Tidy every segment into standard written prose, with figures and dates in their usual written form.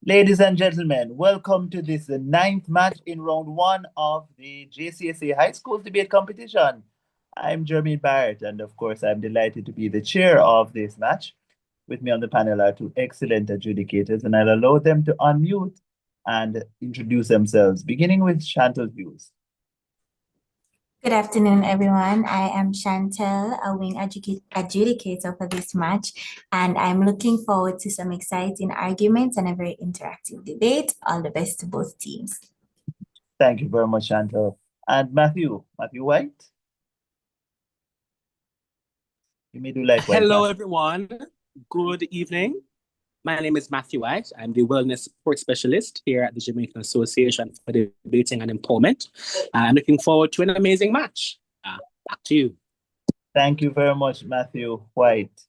Ladies and gentlemen, welcome to this the ninth match in round one of the JCSA High School Debate Competition. I'm Jermaine Barrett, and of course, I'm delighted to be the chair of this match. With me on the panel are two excellent adjudicators, and I'll allow them to unmute and introduce themselves, beginning with Chantal Hughes. Good afternoon, everyone. I am Chantel, a wing adjudicator for this match, and I'm looking forward to some exciting arguments and a very interactive debate. All the best to both teams. Thank you very much, Chantal. And Matthew White. You may do likewise. Hello, everyone. Good evening. My name is Matthew White. I'm the Wellness Support Specialist here at the Jamaican Association for Debating and Empowerment. I'm looking forward to an amazing match. Back to you. Thank you very much, Matthew White.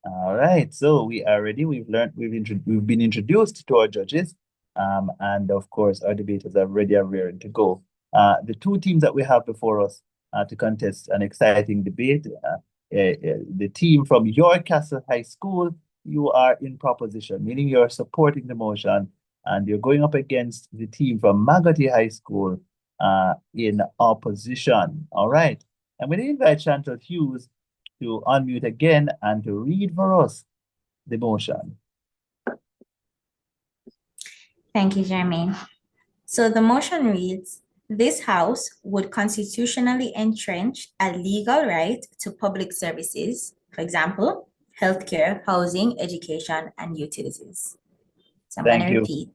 All right, so we are ready. We've been introduced to our judges, and of course, our debaters are ready and raring to go. The two teams that we have before us to contest an exciting debate. The team from York Castle High School, you are in proposition, meaning you're supporting the motion, and you're going up against the team from Maggotty High School in opposition. All right. I'm going to invite Chantal Hughes to unmute again and to read for us the motion. Thank you, Jermaine. So the motion reads, this House would constitutionally entrench a legal right to public services, for example, healthcare, housing, education, and utilities. So I'm going to repeat.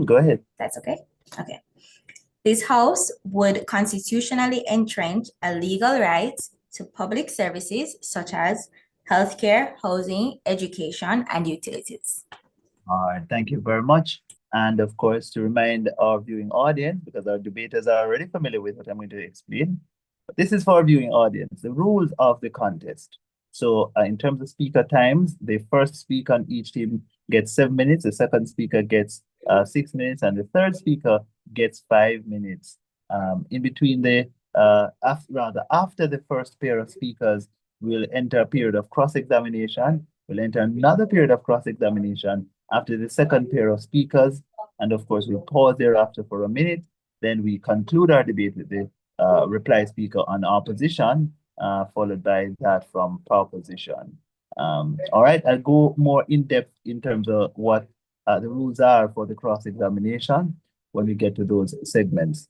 Go ahead. That's okay? Okay. This House would constitutionally entrench a legal right to public services such as healthcare, housing, education, and utilities. All right, thank you very much. And of course, to remind our viewing audience, because our debaters are already familiar with what I'm going to explain, but this is for our viewing audience, the rules of the contest. So in terms of speaker times, the first speaker on each team gets 7 minutes, the second speaker gets 6 minutes, and the third speaker gets 5 minutes. In between the, after the first pair of speakers, we'll enter a period of cross-examination. We'll enter another period of cross-examination after the second pair of speakers. And of course, we'll pause thereafter for a minute. Then we conclude our debate with the reply speaker on opposition, followed by that from proposition. All right, I'll go more in depth in terms of what the rules are for the cross-examination when we get to those segments.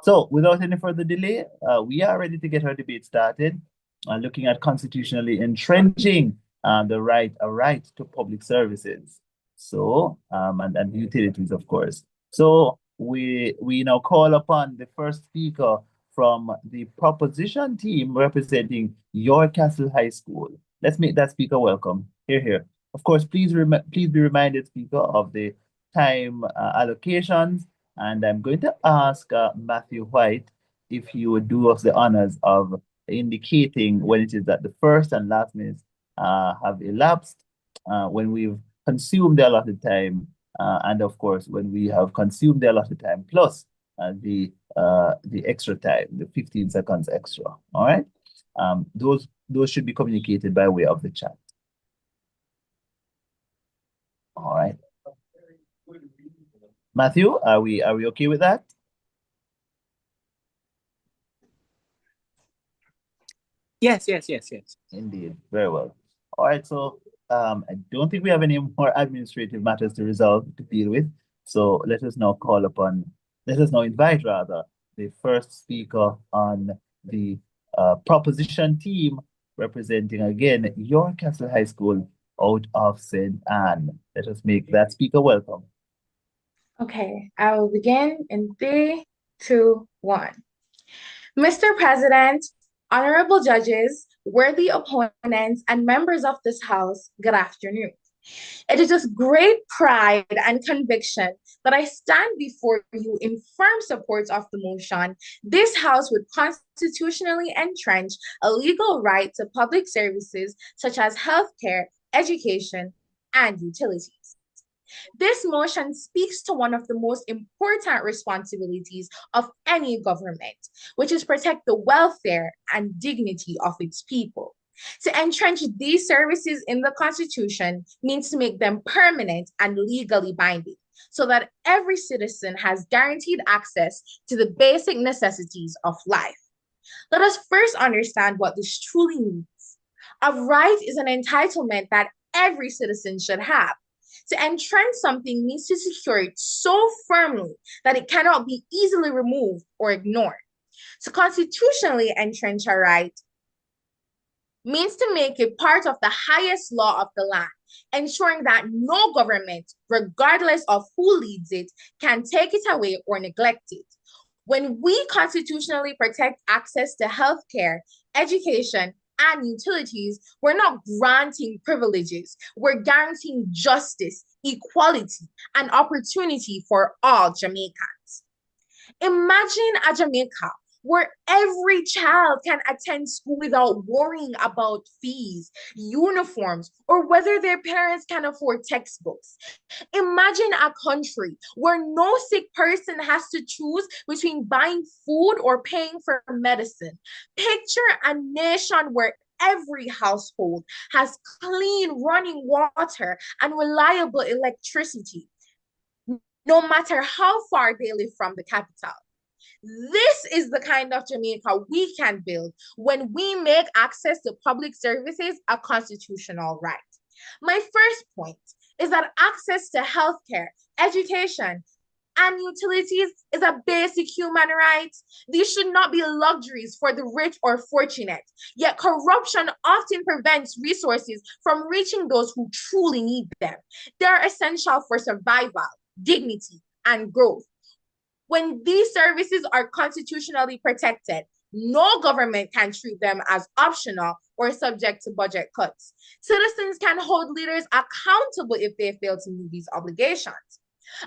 So without any further delay, we are ready to get our debate started, looking at constitutionally entrenching a right to public services. So, and utilities, of course. So we now call upon the first speaker from the proposition team representing York Castle High School. Let's make that speaker welcome. Here. Of course, please be reminded, speaker, of the time allocations. And I'm going to ask Matthew White if he would do us the honors of indicating when it is that the first and last minutes have elapsed, when we've consumed the allotted time, and of course, when we have consumed the allotted time, plus the extra time, the 15 seconds extra. All right, those should be communicated by way of the chat. All right, Matthew, are we okay with that? Yes. Indeed, very well. All right, so I don't think we have any more administrative matters to deal with. So let us now invite the first speaker on the proposition team representing again York Castle High School out of St. Anne. Let us make that speaker welcome. Okay, I will begin in 3, 2, 1. Mr. President, honorable judges, worthy opponents, and members of this House, good afternoon. It is with great pride and conviction that I stand before you in firm support of the motion. This House would constitutionally entrench a legal right to public services such as healthcare, education, and utilities. This motion speaks to one of the most important responsibilities of any government, which is protect the welfare and dignity of its people. To entrench these services in the Constitution means to make them permanent and legally binding. so that every citizen has guaranteed access to the basic necessities of life. Let us first understand what this truly means. A right is an entitlement that every citizen should have. To entrench something means to secure it so firmly that it cannot be easily removed or ignored. To constitutionally entrench a right means to make it part of the highest law of the land, ensuring that no government, regardless of who leads it, can take it away or neglect it. When we constitutionally protect access to healthcare, education, and utilities, we're not granting privileges. We're guaranteeing justice, equality, and opportunity for all Jamaicans. Imagine a Jamaica where every child can attend school without worrying about fees, uniforms, or whether their parents can afford textbooks. Imagine a country where no sick person has to choose between buying food or paying for medicine. Picture a nation where every household has clean running water and reliable electricity, no matter how far they live from the capital. This is the kind of Jamaica we can build when we make access to public services a constitutional right. My first point is that access to healthcare, education, and utilities is a basic human right. These should not be luxuries for the rich or fortunate. Yet corruption often prevents resources from reaching those who truly need them. They are essential for survival, dignity, and growth. When these services are constitutionally protected, no government can treat them as optional or subject to budget cuts. Citizens can hold leaders accountable if they fail to meet these obligations.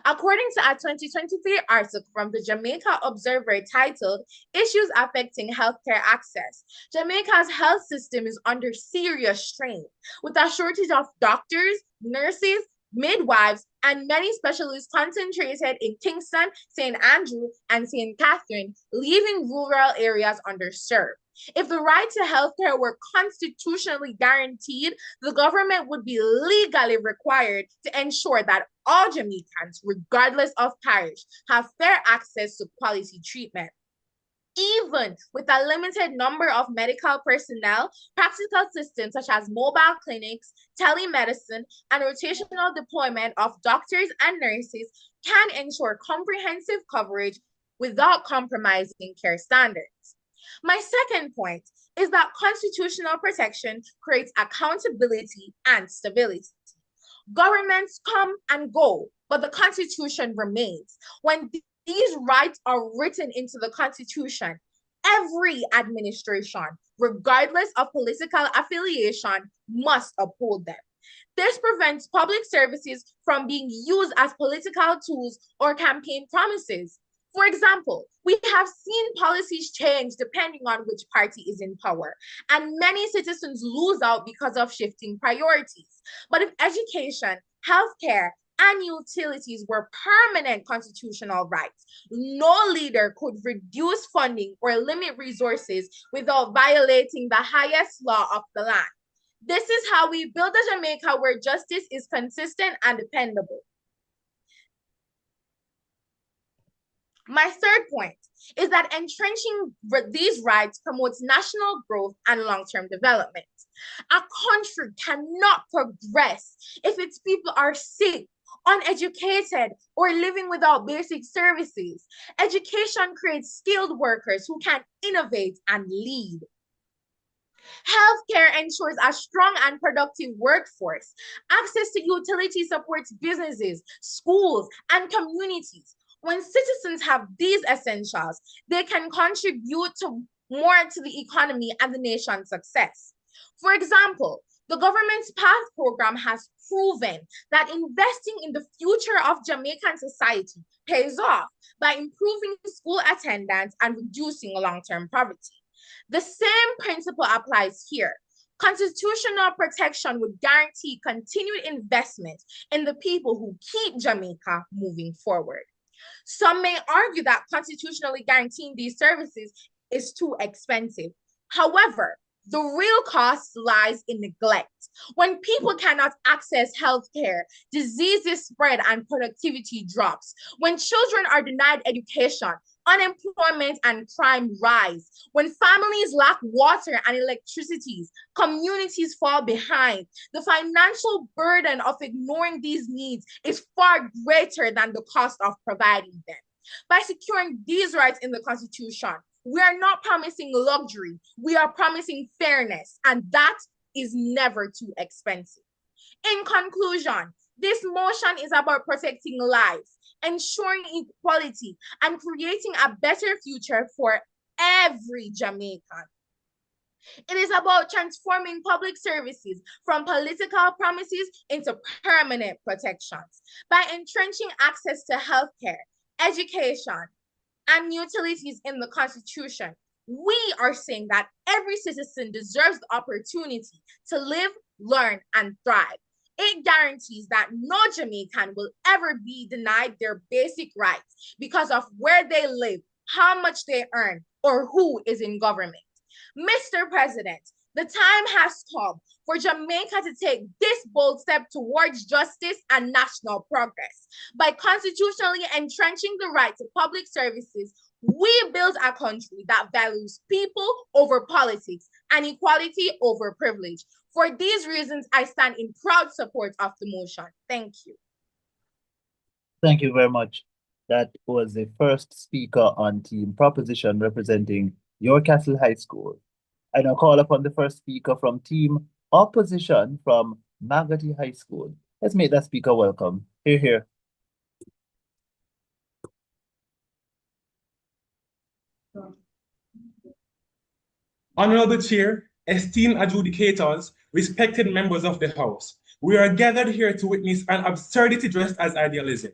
According to a 2023 article from the Jamaica Observer titled Issues Affecting Healthcare Access, Jamaica's health system is under serious strain, with a shortage of doctors, nurses, midwives, and many specialists concentrated in Kingston, St. Andrew, and St. Catherine, leaving rural areas underserved. If the right to healthcare were constitutionally guaranteed, the government would be legally required to ensure that all Jamaicans, regardless of parish, have fair access to quality treatment. Even with a limited number of medical personnel, practical systems such as mobile clinics, telemedicine, and rotational deployment of doctors and nurses can ensure comprehensive coverage without compromising care standards. My second point is that constitutional protection creates accountability and stability. Governments come and go, but the Constitution remains. When these rights are written into the Constitution, every administration, regardless of political affiliation, must uphold them. This prevents public services from being used as political tools or campaign promises. For example, we have seen policies change depending on which party is in power, and many citizens lose out because of shifting priorities. But if education, healthcare, and utilities were permanent constitutional rights, no leader could reduce funding or limit resources without violating the highest law of the land. This is how we build a Jamaica where justice is consistent and dependable. My third point is that entrenching these rights promotes national growth and long-term development. A country cannot progress if its people are sick, uneducated, or living without basic services. Education creates skilled workers who can innovate and lead. Healthcare ensures a strong and productive workforce. Access to utilities supports businesses, schools, and communities. When citizens have these essentials, they can contribute more to the economy and the nation's success. For example, the government's PATH program has proven that investing in the future of Jamaican society pays off by improving school attendance and reducing long-term poverty. The same principle applies here. Constitutional protection would guarantee continued investment in the people who keep Jamaica moving forward. Some may argue that constitutionally guaranteeing these services is too expensive. However, The real cost lies in neglect. When people cannot access healthcare, diseases spread and productivity drops. When children are denied education, unemployment and crime rise. When families lack water and electricity, communities fall behind. The financial burden of ignoring these needs is far greater than the cost of providing them. By securing these rights in the Constitution, we are not promising luxury, we are promising fairness, and that is never too expensive. In conclusion, this motion is about protecting lives, ensuring equality, and creating a better future for every Jamaican. It is about transforming public services from political promises into permanent protections. By entrenching access to healthcare, education, and utilities in the Constitution, we are saying that every citizen deserves the opportunity to live, learn, and thrive. It guarantees that no Jamaican will ever be denied their basic rights because of where they live, how much they earn, or who is in government. Mr. President, the time has come for Jamaica to take this bold step towards justice and national progress. By constitutionally entrenching the right to public services, we build a country that values people over politics and equality over privilege. For these reasons, I stand in proud support of the motion. Thank you. Thank you very much. That was the first speaker on team proposition representing Your Castle High School. I now call upon the first speaker from team opposition from Maggotty High School. Let's make that speaker welcome. Hear, hear. Honorable Chair, esteemed adjudicators, respected members of the House, we are gathered here to witness an absurdity dressed as idealism.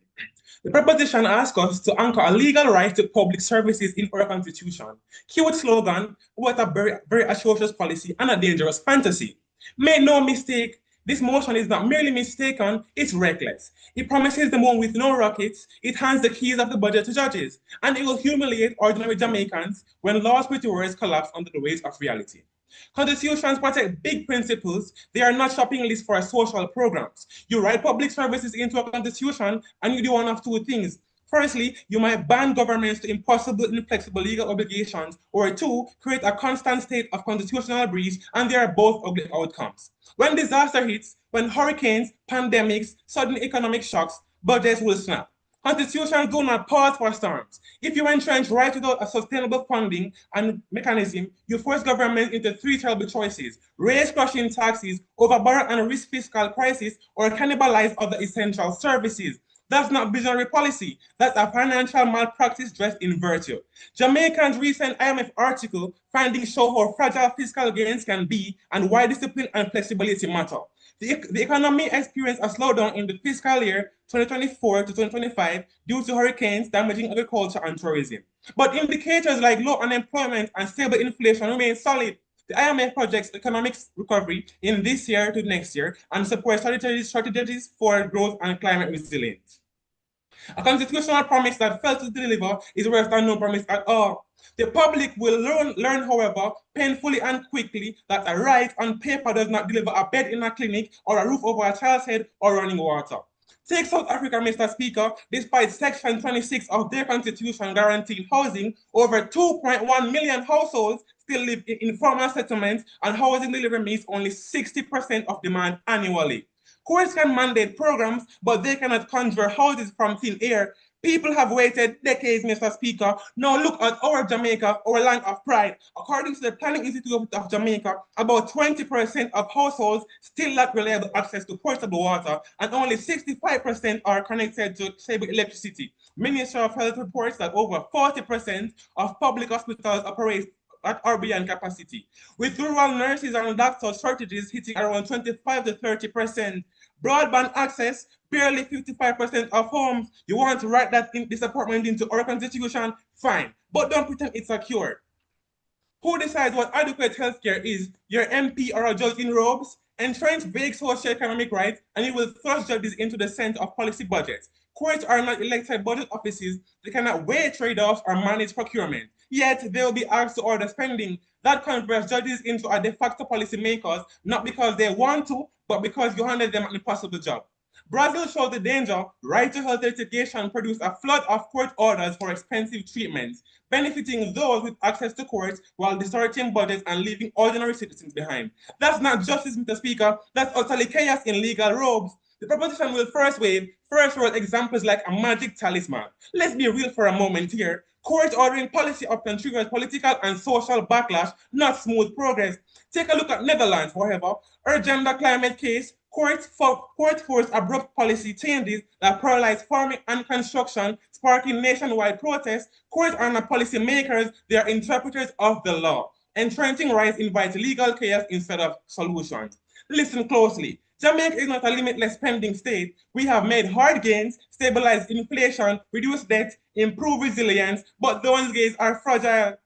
The proposition asks us to anchor a legal right to public services in our Constitution. Cute slogan, what a very atrocious policy and a dangerous fantasy. Make no mistake, this motion is not merely mistaken, it's reckless. It promises the moon with no rockets, it hands the keys of the budget to judges, and it will humiliate ordinary Jamaicans when law's pretty words collapse under the weight of reality. Constitutions protect big principles. They are not shopping lists for social programs. You write public services into a constitution and you do one of two things. Firstly, you might ban governments to impossible, inflexible legal obligations, or two, create a constant state of constitutional breach, and they are both ugly outcomes. When disaster hits, when hurricanes, pandemics, sudden economic shocks, budgets will snap. Constitutions do not pause for storms. If you entrench right without a sustainable funding and mechanism, you force government into three terrible choices: raise crushing taxes, overborrow and risk fiscal crisis, or cannibalize other essential services. That's not visionary policy. That's a financial malpractice dressed in virtue. Jamaica's recent IMF article findings show how fragile fiscal gains can be and why discipline and flexibility matter. The economy experienced a slowdown in the fiscal year 2024 to 2025 due to hurricanes damaging agriculture and tourism. But indicators like low unemployment and stable inflation remain solid. The IMF projects economic recovery in this year to next year and supports strategies for growth and climate resilience. A constitutional promise that fails to deliver is worse than no promise at all. The public will learn, however, painfully and quickly that a right on paper does not deliver a bed in a clinic or a roof over a child's head or running water. Take South Africa, Mr. Speaker. Despite Section 26 of their constitution guaranteeing housing, over 2.1 million households still live in informal settlements, and housing delivery meets only 60% of demand annually. Courts can mandate programs, but they cannot conjure houses from thin air. People have waited decades, Mr. Speaker. Now look at our Jamaica, our land of pride. According to the Planning Institute of Jamaica, about 20% of households still lack reliable access to potable water, and only 65% are connected to stable electricity. Ministry of Health reports that over 40% of public hospitals operate at RBN capacity, with rural nurses and doctor shortages hitting around 25 to 30%. Broadband access, barely 55% of homes. You want to write that disappointment into our constitution? Fine, but don't pretend it's secure. Who decides what adequate healthcare is? Your MP or a judge in robes? Entrench vague socio-economic rights, and you will thrust judges into the center of policy budgets. Courts are not elected budget offices. They cannot weigh trade-offs or manage procurement. Yet they will be asked to order spending. That converts judges into a de facto policymakers, not because they want to, but because you handed them an impossible job. Brazil showed the danger. Right to health litigation produced a flood of court orders for expensive treatments, benefiting those with access to courts while distorting budgets and leaving ordinary citizens behind. That's not justice, Mr. Speaker. That's utterly chaos in legal robes. The proposition will first world examples like a magic talisman. Let's be real for a moment here. Court ordering policy often triggers political and social backlash, not smooth progress. Take a look at Netherlands, however. Urgent the climate case, court forced abrupt policy changes that paralyzed farming and construction, sparking nationwide protests. Courts are not policymakers, they are interpreters of the law. Entrenching rights invites legal chaos instead of solutions. Listen closely. Jamaica is not a limitless spending state. We have made hard gains, stabilized inflation, reduced debt, improved resilience, but those gains are fragile.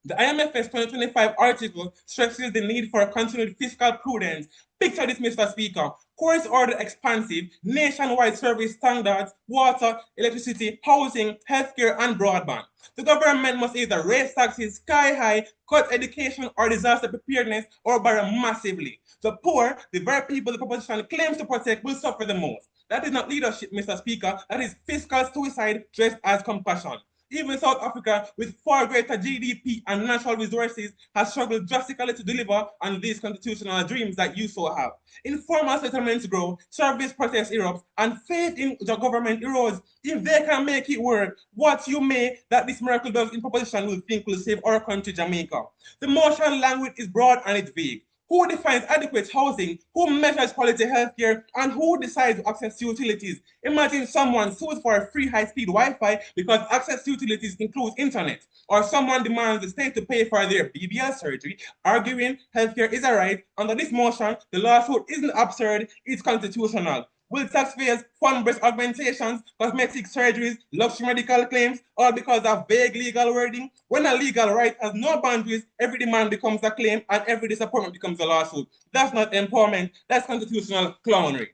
The IMF's 2025 article stresses the need for continued fiscal prudence. Picture this, Mr. Speaker. Courts order expansive, nationwide service standards, water, electricity, housing, healthcare, and broadband. The government must either raise taxes sky high, cut education or disaster preparedness, or borrow massively. The poor, the very people the proposition claims to protect, will suffer the most. That is not leadership, Mr. Speaker. That is fiscal suicide dressed as compassion. Even South Africa, with far greater GDP and natural resources, has struggled drastically to deliver on these constitutional dreams that you so have. Informal settlements grow, service protests erupt, and faith in the government erodes. If they can make it work, what you may that this miracle does in proposition will think will save our country, Jamaica. The motion language is broad and it's vague. Who defines adequate housing? Who measures quality healthcare? And who decides to access to utilities? Imagine someone sues for a free high-speed Wi-Fi because access to utilities includes internet. Or someone demands the state to pay for their BBL surgery, arguing healthcare is a right. Under this motion, the lawsuit isn't absurd, it's constitutional. Will taxpayers fund breast augmentations, cosmetic surgeries, luxury medical claims, all because of vague legal wording? When a legal right has no boundaries, every demand becomes a claim and every disappointment becomes a lawsuit. That's not empowerment, that's constitutional clownery.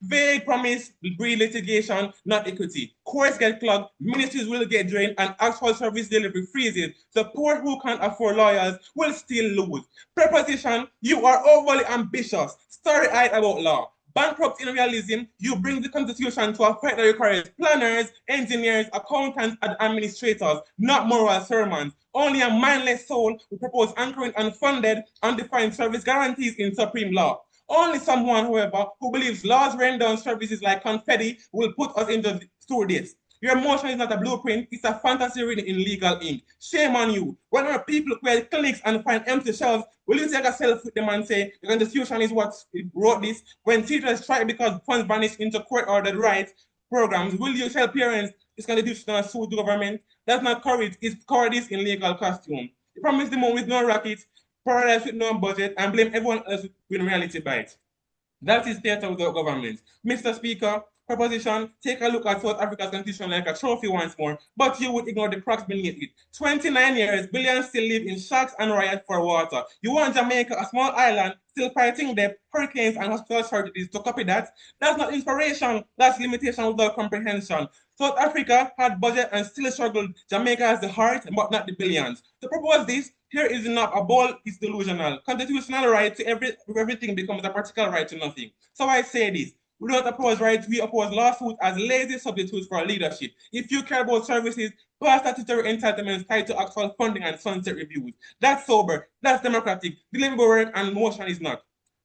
Vague promise breed litigation, not equity. Courts get clogged, ministries will get drained, and actual service delivery freezes. The poor who can't afford lawyers will still lose. Preposition, you are overly ambitious, starry-eyed about law. Bankrupt in realism, you bring the Constitution to a fight that requires planners, engineers, accountants, and administrators, not moral sermons. Only a mindless soul will propose anchoring unfunded, undefined service guarantees in supreme law. Only someone, however, who believes laws rain down services like confetti will put us into this. Your motion is not a blueprint, it's a fantasy written in legal ink. Shame on you. When our people create clinics and find empty shelves, will you take a selfie with them and say the Constitution is what wrote this? When teachers strike because funds vanish into court-ordered rights programs, will you tell parents this Constitution is sued the government? That's not courage, it's cowardice in legal costume. You promise the moon with no rockets, paradise with no budget, and blame everyone else when reality bites. That is theater without government. Mr. Speaker, proposition, take a look at South Africa's constitution like a trophy once more, but you would ignore the cracks beneath it. 29 years, billions still live in shacks and riot for water. You want Jamaica, a small island, still fighting debt, hurricanes, and hospital shortages to copy that? That's not inspiration, that's limitation without comprehension. South Africa had budget and still struggled. Jamaica has the heart, but not the billions. To propose this, here is enough. A ball is delusional. Constitutional right to everything becomes a practical right to nothing. So I say this. We don't oppose rights, we oppose lawsuits as lazy substitutes for leadership. If you care about services, pass statutory entitlements tied to actual funding and sunset reviews. That's sober, that's democratic. Deliverable work and motion is not.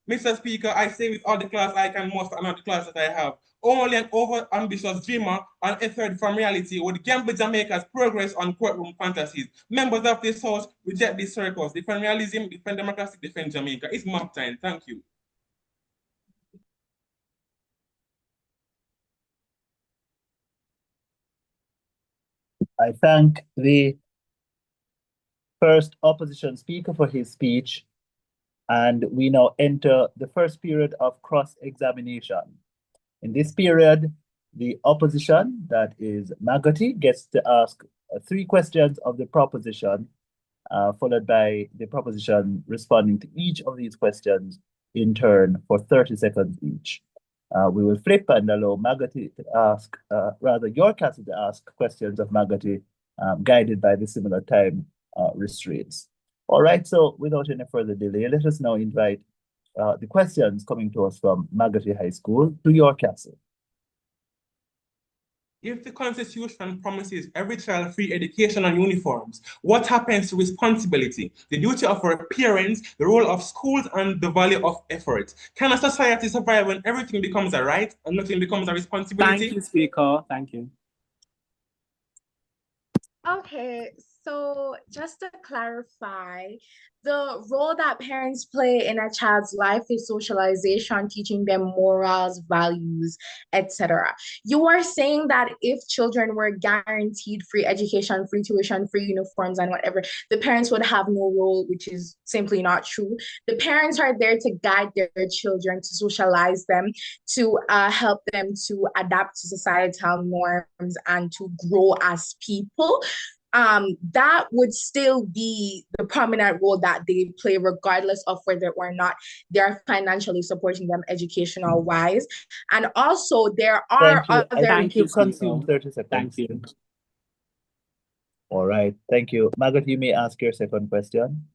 Mr. Speaker, I say with all the class I can muster and not the class that I have. Only an over-ambitious dreamer and a third from reality would gamble Jamaica's progress on courtroom fantasies. Members of this House reject this circus. Defend realism, defend democracy, defend Jamaica. It's mock time. Thank you. I thank the first opposition speaker for his speech, and we now enter the first period of cross-examination. In this period, the opposition, that is Maggotty, gets to ask 3 questions of the proposition, followed by the proposition responding to each of these questions in turn for 30 seconds each. We will flip and allow Maggotty to ask, rather your counsel to ask questions of Maggotty, guided by the similar time restraints. All right, so without any further delay, let us now invite the questions coming to us from Maggotty High School to your castle. If the Constitution promises every child free education and uniforms, what happens to responsibility, the duty of our parents, the role of schools, and the value of effort? Can a society survive when everything becomes a right and nothing becomes a responsibility? Thank you, Speaker. Thank you. Okay, so just to clarify, the role that parents play in a child's life is socialization, teaching them morals, values, etc. You are saying that if children were guaranteed free education, free tuition, free uniforms, and whatever, the parents would have no role, which is simply not true. The parents are there to guide their children, to socialize them, to help them to adapt to societal norms and to grow as people. That would still be the prominent role that they play, regardless of whether or not they're financially supporting them educational wise. And also, there are Thank you. I other. think you've Speaker. consumed 30 seconds. Thank you. All right, thank you. Maggotty, you may ask your second question.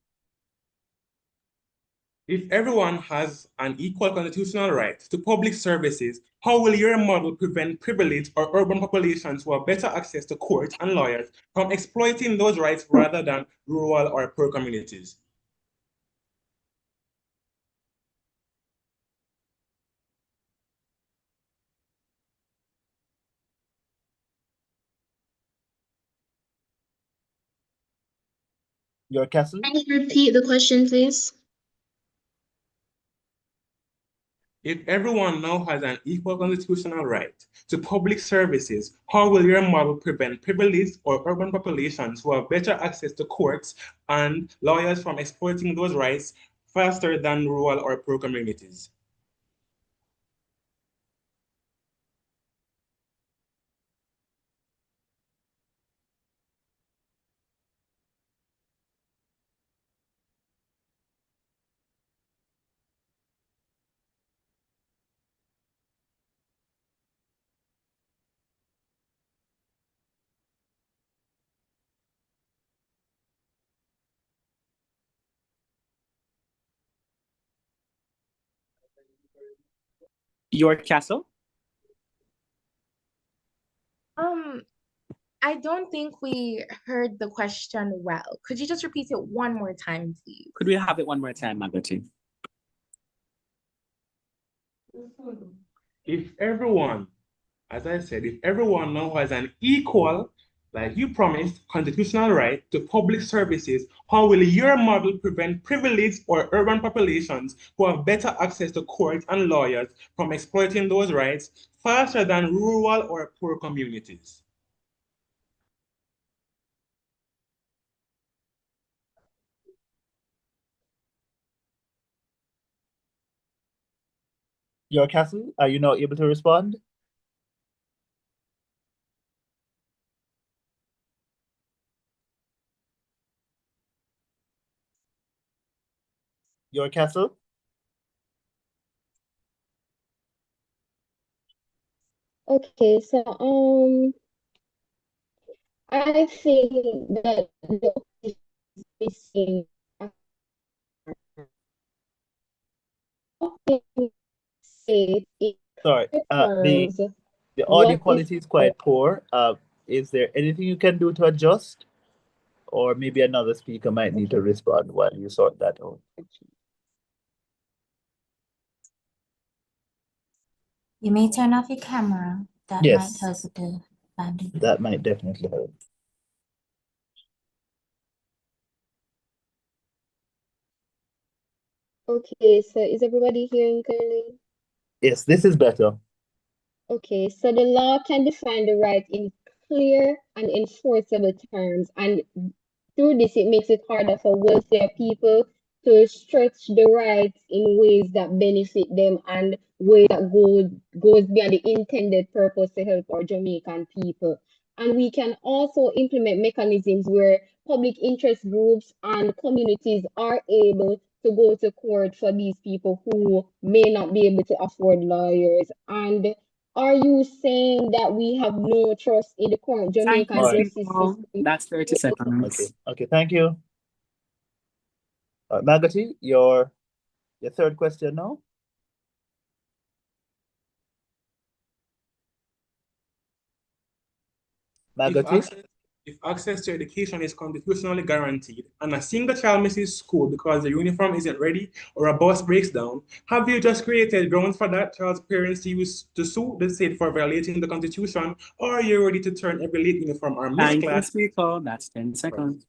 If everyone has an equal constitutional right to public services, how will your model prevent privileged or urban populations who have better access to courts and lawyers from exploiting those rights rather than rural or poor communities? Your castle? Can you repeat the question, please? If everyone now has an equal constitutional right to public services, how will your model prevent privileged or urban populations who have better access to courts and lawyers from exploiting those rights faster than rural or poor communities? Your castle? I don't think we heard the question well. Could you just repeat it one more time, please? Could we have it one more time, Maggotty? If everyone, as I said, if everyone now has an equal, like you promised, constitutional right to public services, how will your model prevent privileged or urban populations who have better access to courts and lawyers from exploiting those rights faster than rural or poor communities? Your castle, are you now able to respond? Your castle? Okay, so I think that the opposition is missing say in Sorry, terms the audio what is quality is quite poor. Is there anything you can do to adjust? Or maybe another speaker might need to respond while you sort that out. You may turn off your camera. That Yes. might help with the banding. That might definitely help. okay, so is everybody hearing clearly? Yes, this is better. Okay, so the law can define the right in clear and enforceable terms, and through this, it makes it harder for wealthier people to stretch the rights in ways that benefit them and ways that goes beyond the intended purpose to help our Jamaican people. And we can also implement mechanisms where public interest groups and communities are able to go to court for these people who may not be able to afford lawyers. And are you saying that we have no trust in the current Thank Jamaican you, Alright. justice people. system? That's 30 Okay, seconds. okay, thank you. Maggotty, your third question now. If Maggotty, access to education is constitutionally guaranteed and a single child misses school because the uniform isn't ready or a bus breaks down, have you just created grounds for that child's parents to use to sue the state for violating the Constitution, or are you ready to turn every late uniform or missed Thank you, class? speaker. That's 10 seconds.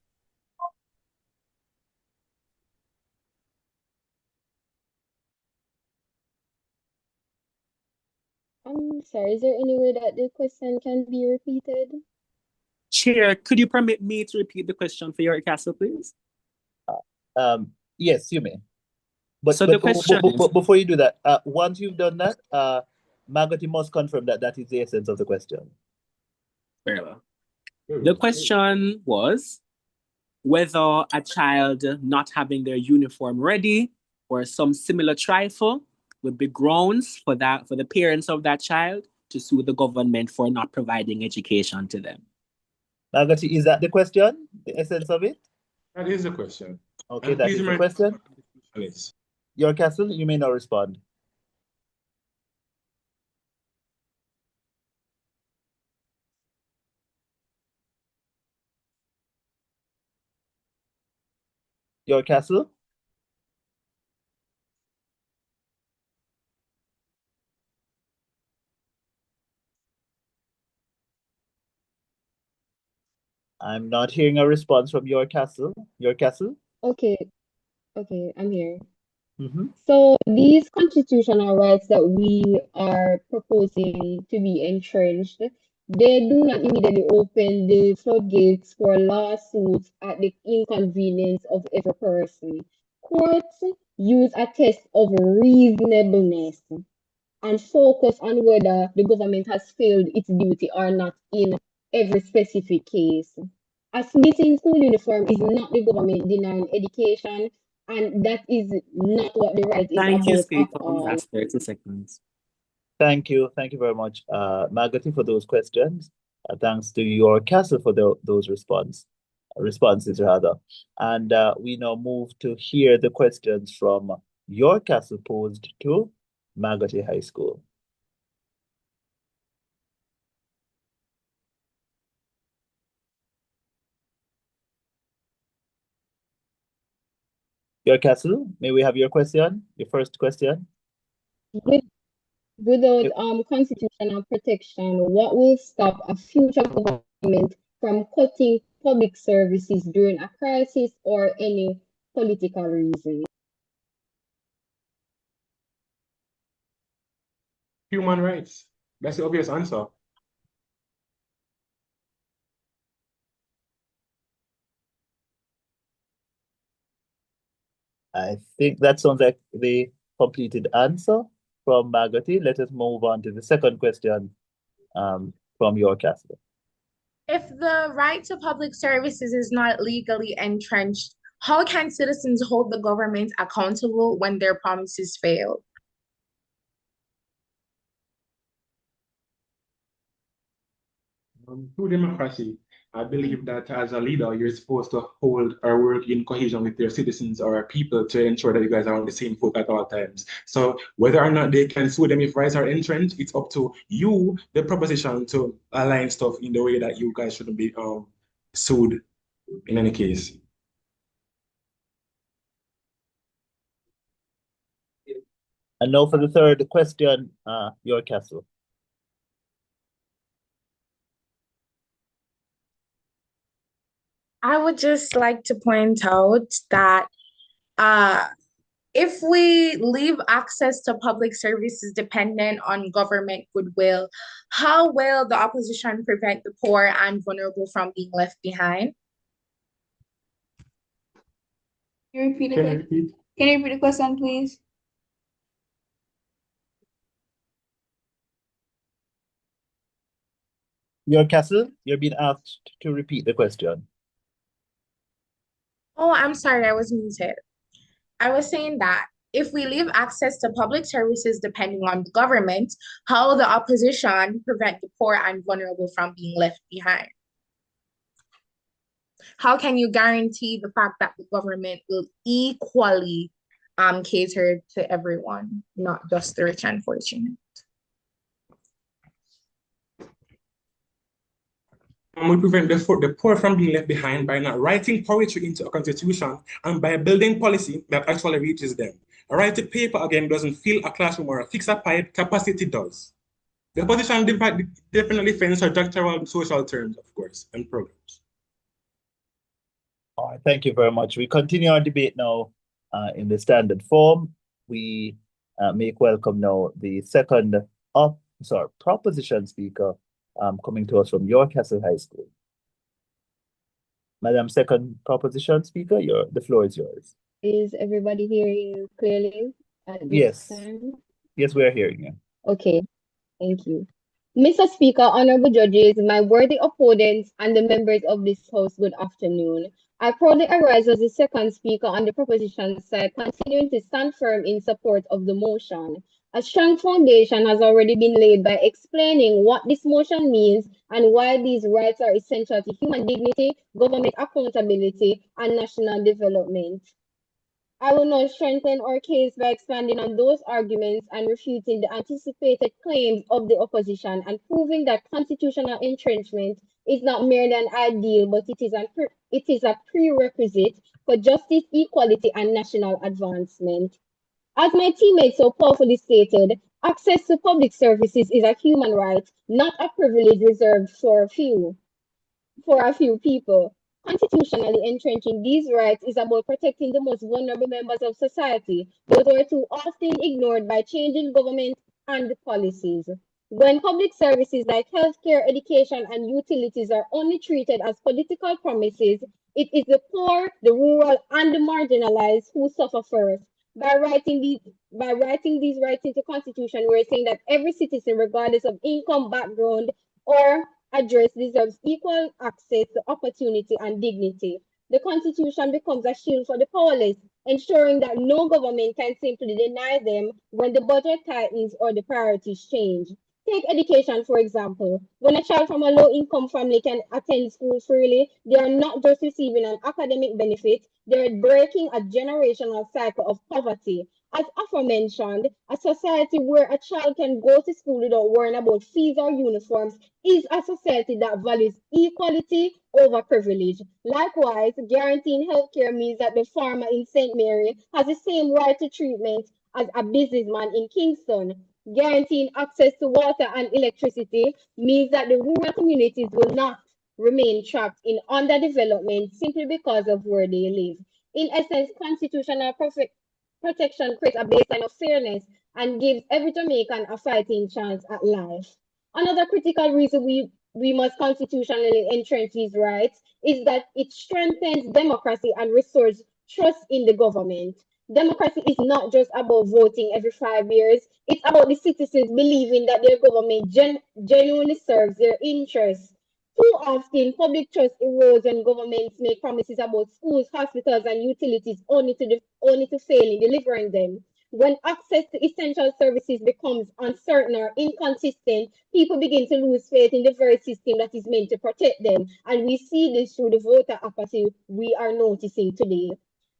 I'm sorry, is there any way that the question can be repeated? Chair, could you permit me to repeat the question for your castle, please? yes, you may. But So the question is, before you do that, once you've done that, Maggotty must confirm that that is the essence of the question. very well. The question was whether a child not having their uniform ready or some similar trifle would be grounds for the parents of that child to sue the government for not providing education to them. Maggotty, is that the question? The essence of it? That is the question. Okay, And that please is the remember, question. yes. Your castle, you may not respond. Your castle? I'm not hearing a response from your castle. Your castle? Okay, I'm here. Mm-hmm. So these constitutional rights that we are proposing to be entrenched, they do not immediately open the floodgates for lawsuits at the inconvenience of every person. Courts use a test of reasonableness and focus on whether the government has failed its duty or not in every specific case. As missing school uniform is not the government denying education, and that is not what the right is Thank you, about at speaker. all. That's 30 seconds. Thank you very much, Maggotty, for those questions. Thanks to your castle for those responses rather. And we now move to hear the questions from your castle posed to Maggotty High School. Your castle, may we have your question? Your first question? Without constitutional protection, what will stop a future government from cutting public services during a crisis or any political reason? Human rights. That's the obvious answer. I think that sounds like the completed answer from Maggotty. Let us move on to the second question from your castle. If the right to public services is not legally entrenched, how can citizens hold the government accountable when their promises fail? Through democracy, I believe that as a leader, you're supposed to hold or work in cohesion with your citizens or people to ensure that you guys are on the same foot at all times. So whether or not they can sue them if rights are entrenched, it's up to you, the proposition, to align stuff in the way that you guys shouldn't be sued in any case. And now for the third question, your castle. I would just like to point out that if we leave access to public services dependent on government goodwill, how will the opposition prevent the poor and vulnerable from being left behind? Can you repeat the Can you question? repeat? Can you repeat the question, please? Your castle, you're being asked to repeat the question. Oh, I'm sorry, I was muted. I was saying that If we leave access to public services depending on the government, how will the opposition prevent the poor and vulnerable from being left behind? How can you guarantee the fact that the government will equally cater to everyone, not just the rich and fortunate? We prevent the poor from being left behind by not writing poetry into a constitution and by building policy that actually reaches them. A right to paper, again, doesn't fill a classroom or a fixed capacity does. The opposition definitely defends our doctoral social terms, of course, and programs. All right, thank you very much. We continue our debate now in the standard form. We make welcome now the second proposition speaker coming to us from York Castle High School. Madam Second Proposition Speaker, the floor is yours. Is everybody hearing you clearly at this Yes. time? Yes, we are hearing you. Okay, thank you. Mr. Speaker, honorable judges, my worthy opponents, and the members of this House, good afternoon. I proudly arise as the second speaker on the proposition side, continuing to stand firm in support of the motion. A strong foundation has already been laid by explaining what this motion means and why these rights are essential to human dignity, government accountability, and national development. I will now strengthen our case by expanding on those arguments and refuting the anticipated claims of the opposition and proving that constitutional entrenchment is not merely an ideal, but it is a prerequisite for justice, equality, and national advancement. As my teammate so powerfully stated, access to public services is a human right, not a privilege reserved for a few people. Constitutionally entrenching these rights is about protecting the most vulnerable members of society, those who are too often ignored by changing government and policies. When public services like healthcare, education, and utilities are only treated as political promises, it is the poor, the rural, and the marginalized who suffer first. By writing these rights into Constitution, we're saying that every citizen, regardless of income, background, or address, deserves equal access to opportunity and dignity. The Constitution becomes a shield for the powerless, ensuring that no government can simply deny them when the budget tightens or the priorities change. Take education, for example. When a child from a low-income family can attend school freely, they are not just receiving an academic benefit, they're breaking a generational cycle of poverty. As aforementioned, a society where a child can go to school without worrying about fees or uniforms is a society that values equality over privilege. Likewise, guaranteeing healthcare means that the farmer in St. Mary has the same right to treatment as a businessman in Kingston. Guaranteeing access to water and electricity means that the rural communities will not remain trapped in underdevelopment simply because of where they live. In essence, constitutional protection creates a baseline of fairness and gives every Jamaican a fighting chance at life. Another critical reason we must constitutionally entrench these rights is that it strengthens democracy and restores trust in the government. Democracy is not just about voting every 5 years, it's about the citizens believing that their government genuinely serves their interests. Too often, public trust erodes when governments make promises about schools, hospitals, and utilities only to fail in delivering them. When access to essential services becomes uncertain or inconsistent, people begin to lose faith in the very system that is meant to protect them. And we see this through the voter apathy we are noticing today.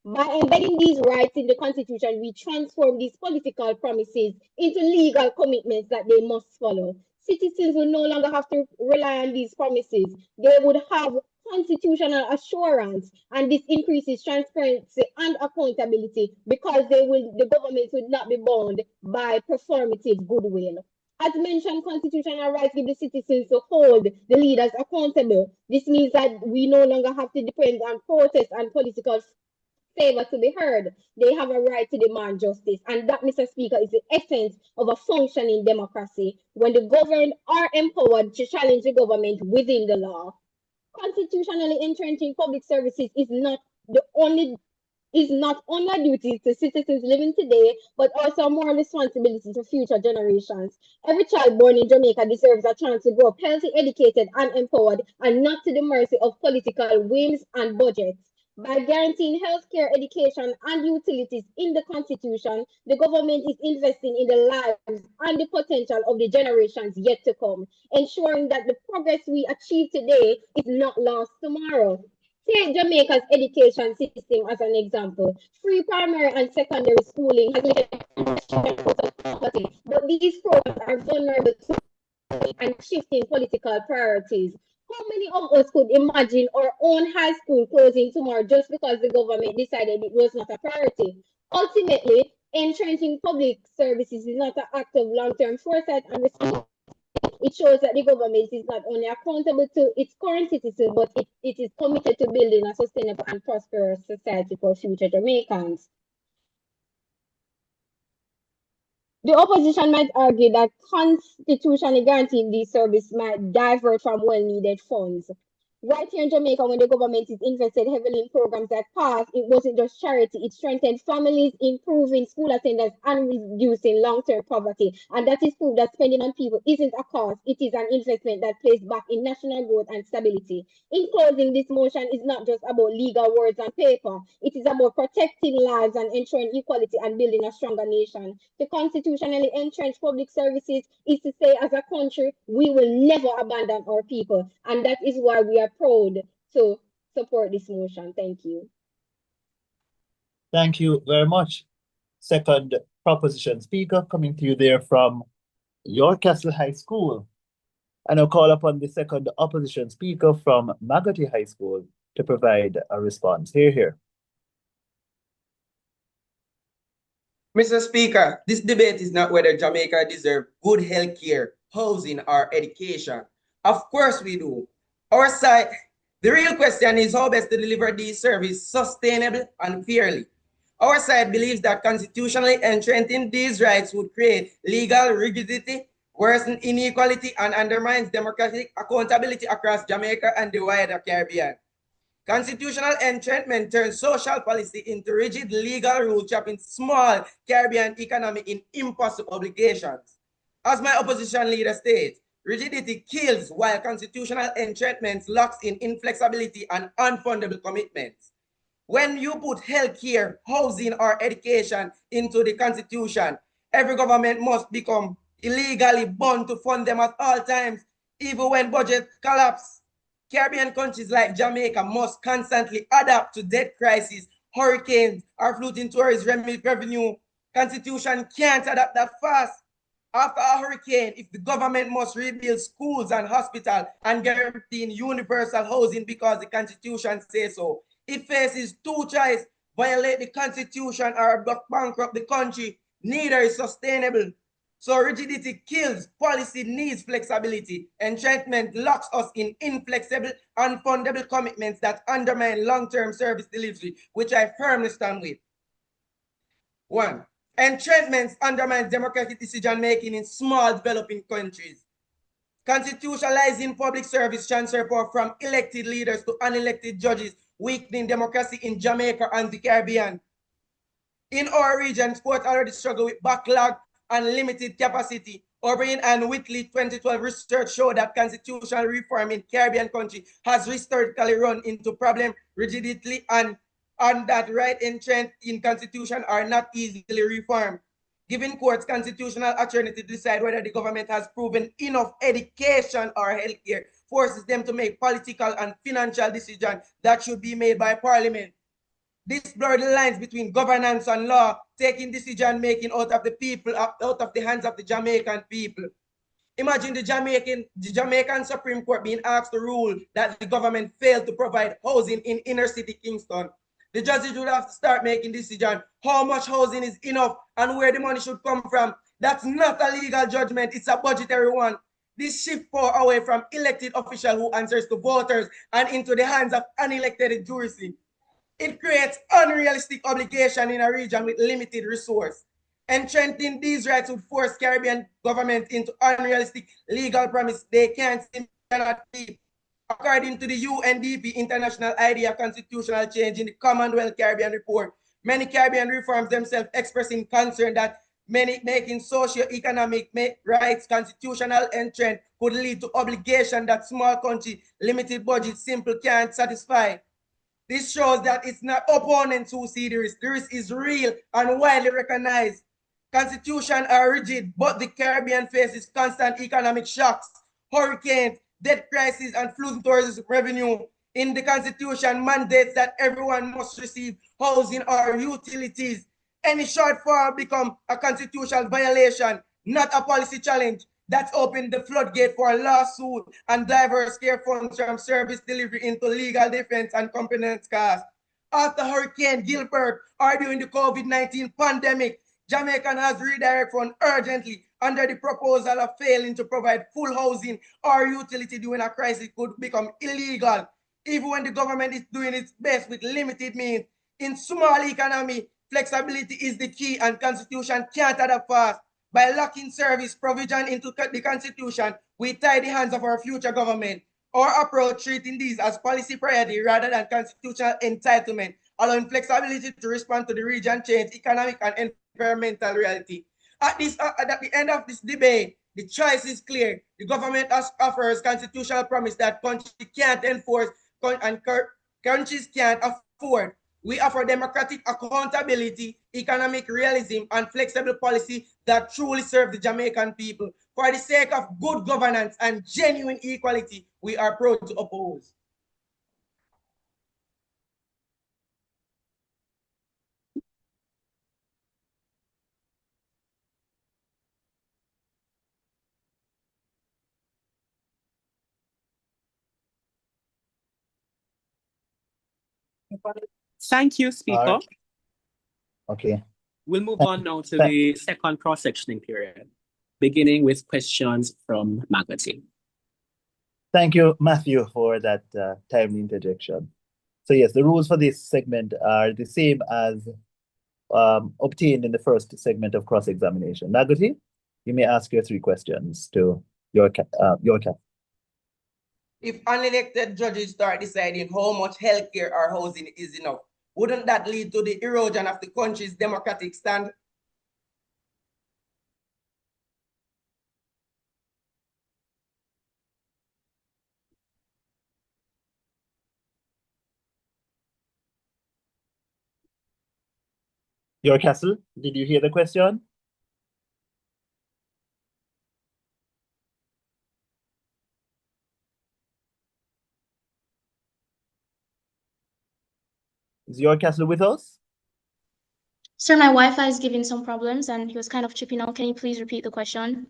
By embedding these rights in the Constitution, we transform these political promises into legal commitments that they must follow. Citizens will no longer have to rely on these promises. They would have constitutional assurance, and this increases transparency and accountability because the government would not be bound by performative goodwill. As mentioned, constitutional rights give the citizens to hold the leaders accountable. This means that we no longer have to depend on protest and political favor to be heard. They have a right to demand justice. And that, Mr. Speaker, is the essence of a functioning democracy when the governed are empowered to challenge the government within the law. Constitutionally entrenching public services is not only a duty to citizens living today, but also a moral responsibility to future generations. Every child born in Jamaica deserves a chance to grow up healthy, educated, and empowered, and not to the mercy of political whims and budgets. By guaranteeing healthcare, education, and utilities in the Constitution, the government is investing in the lives and the potential of the generations yet to come, ensuring that the progress we achieve today is not lost tomorrow. Take Jamaica's education system as an example. Free primary and secondary schooling has limited poverty, but these programs are vulnerable to and shifting political priorities. How many of us could imagine our own high school closing tomorrow just because the government decided it was not a priority? Ultimately, entrenching public services is not an act of long-term foresight and responsibility. It shows that the government is not only accountable to its current citizens, but it is committed to building a sustainable and prosperous society for future Jamaicans. The opposition might argue that constitutionally guaranteeing these services might divert from well-needed funds. Right here in Jamaica, when the government is invested heavily in programs that pass, it wasn't just charity, it strengthened families, improving school attendance, and reducing long-term poverty. And that is proof that spending on people isn't a cost, it is an investment that plays back in national growth and stability. In closing, this motion is not just about legal words on paper, it is about protecting lives and ensuring equality and building a stronger nation. To constitutionally entrench public services is to say, as a country, we will never abandon our people. And that is why we are proud to support this motion. Thank you. Thank you very much. Second proposition speaker coming to you there from York Castle High School. And I'll call upon the second opposition speaker from Maggotty High School to provide a response. Here. Mr. Speaker, this debate is not whether Jamaica deserves good health care, housing, or education. Of course we do. Our side, the real question is how best to deliver these services sustainably and fairly. Our side believes that constitutionally entrenching these rights would create legal rigidity, worsen inequality, and undermines democratic accountability across Jamaica and the wider Caribbean. Constitutional entrenchment turns social policy into rigid legal rule trapping small Caribbean economy in impossible obligations. As my opposition leader states, rigidity kills while constitutional entrenchment locks in inflexibility and unfundable commitments. When you put healthcare, housing, or education into the Constitution, every government must become illegally bound to fund them at all times, even when budget collapse. Caribbean countries like Jamaica must constantly adapt to debt crises, hurricanes, or flooding tourist revenue. Constitution can't adapt that fast. After a hurricane, if the government must rebuild schools and hospitals and guarantee universal housing because the Constitution says so, it faces two choices: violate the Constitution or bankrupt the country. Neither is sustainable. So rigidity kills, policy needs flexibility. Entrenchment locks us in inflexible, unfundable commitments that undermine long-term service delivery, which I firmly stand with. 1. Entrenchments undermine democratic decision-making in small developing countries. Constitutionalizing public service transfer power from elected leaders to unelected judges, weakening democracy in Jamaica and the Caribbean. In our region, sports already struggle with backlog and limited capacity. O'Brien and Whitley 2012 research showed that constitutional reform in Caribbean country has historically run into problem rigidity and that right entrenched in constitution are not easily reformed. Giving courts constitutional authority to decide whether the government has proven enough education or healthcare forces them to make political and financial decisions that should be made by Parliament. This blurs the lines between governance and law, taking decision-making out of the people, out of the hands of the Jamaican people. Imagine the Jamaican Supreme Court being asked to rule that the government failed to provide housing in inner city Kingston. The judges would have to start making decisions how much housing is enough and where the money should come from. That's not a legal judgment, it's a budgetary one. This shift power away from elected official who answers to voters and into the hands of unelected jurisdictions. It creates unrealistic obligation in a region with limited resource. Entrenching these rights would force Caribbean governments into unrealistic legal promise they cannot keep. According to the UNDP International Idea Constitutional Change in the Commonwealth Caribbean Report, many Caribbean reforms themselves expressing concern that making socio-economic rights constitutional entrench could lead to obligation that small country limited budget simply can't satisfy. This shows that it's not opponents who see the risk. The risk is real and widely recognized. Constitutions are rigid, but the Caribbean faces constant economic shocks, hurricanes, debt crisis, and flooding tourism revenue. In the Constitution mandates that everyone must receive housing or utilities. Any shortfall become a constitutional violation, not a policy challenge. That's opened the floodgate for a lawsuit and diverse care funds from service delivery into legal defense and compliance costs. After Hurricane Gilbert or during the COVID-19 pandemic, Jamaican has redirect funds urgently under the proposal of failing to provide full housing or utility during a crisis could become illegal, even when the government is doing its best with limited means. In small economy, flexibility is the key and Constitution can't adapt fast. By locking service provision into the Constitution, we tie the hands of our future government. Our approach treating these as policy priority rather than constitutional entitlement, allowing flexibility to respond to the region change, economic and environmental reality. At the end of this debate, the choice is clear. The government offers constitutional promise that countries can't enforce and countries can't afford. We offer democratic accountability, economic realism, and flexible policy that truly serve the Jamaican people. For the sake of good governance and genuine equality, we are proud to oppose. Thank you, Speaker. Okay. We'll move on now to the second cross-sectioning period, beginning with questions from Maggotty. Thank you, Matthew, for that timely interjection. So yes, the rules for this segment are the same as obtained in the first segment of cross-examination. Maggotty, you may ask your 3 questions to your cap. If unelected judges start deciding how much healthcare or housing is enough, wouldn't that lead to the erosion of the country's democratic stand? Your Castle, did you hear the question? Is Your Castle with us? Sir, my Wi-Fi is giving some problems and he was kind of chipping out. Can you please repeat the question?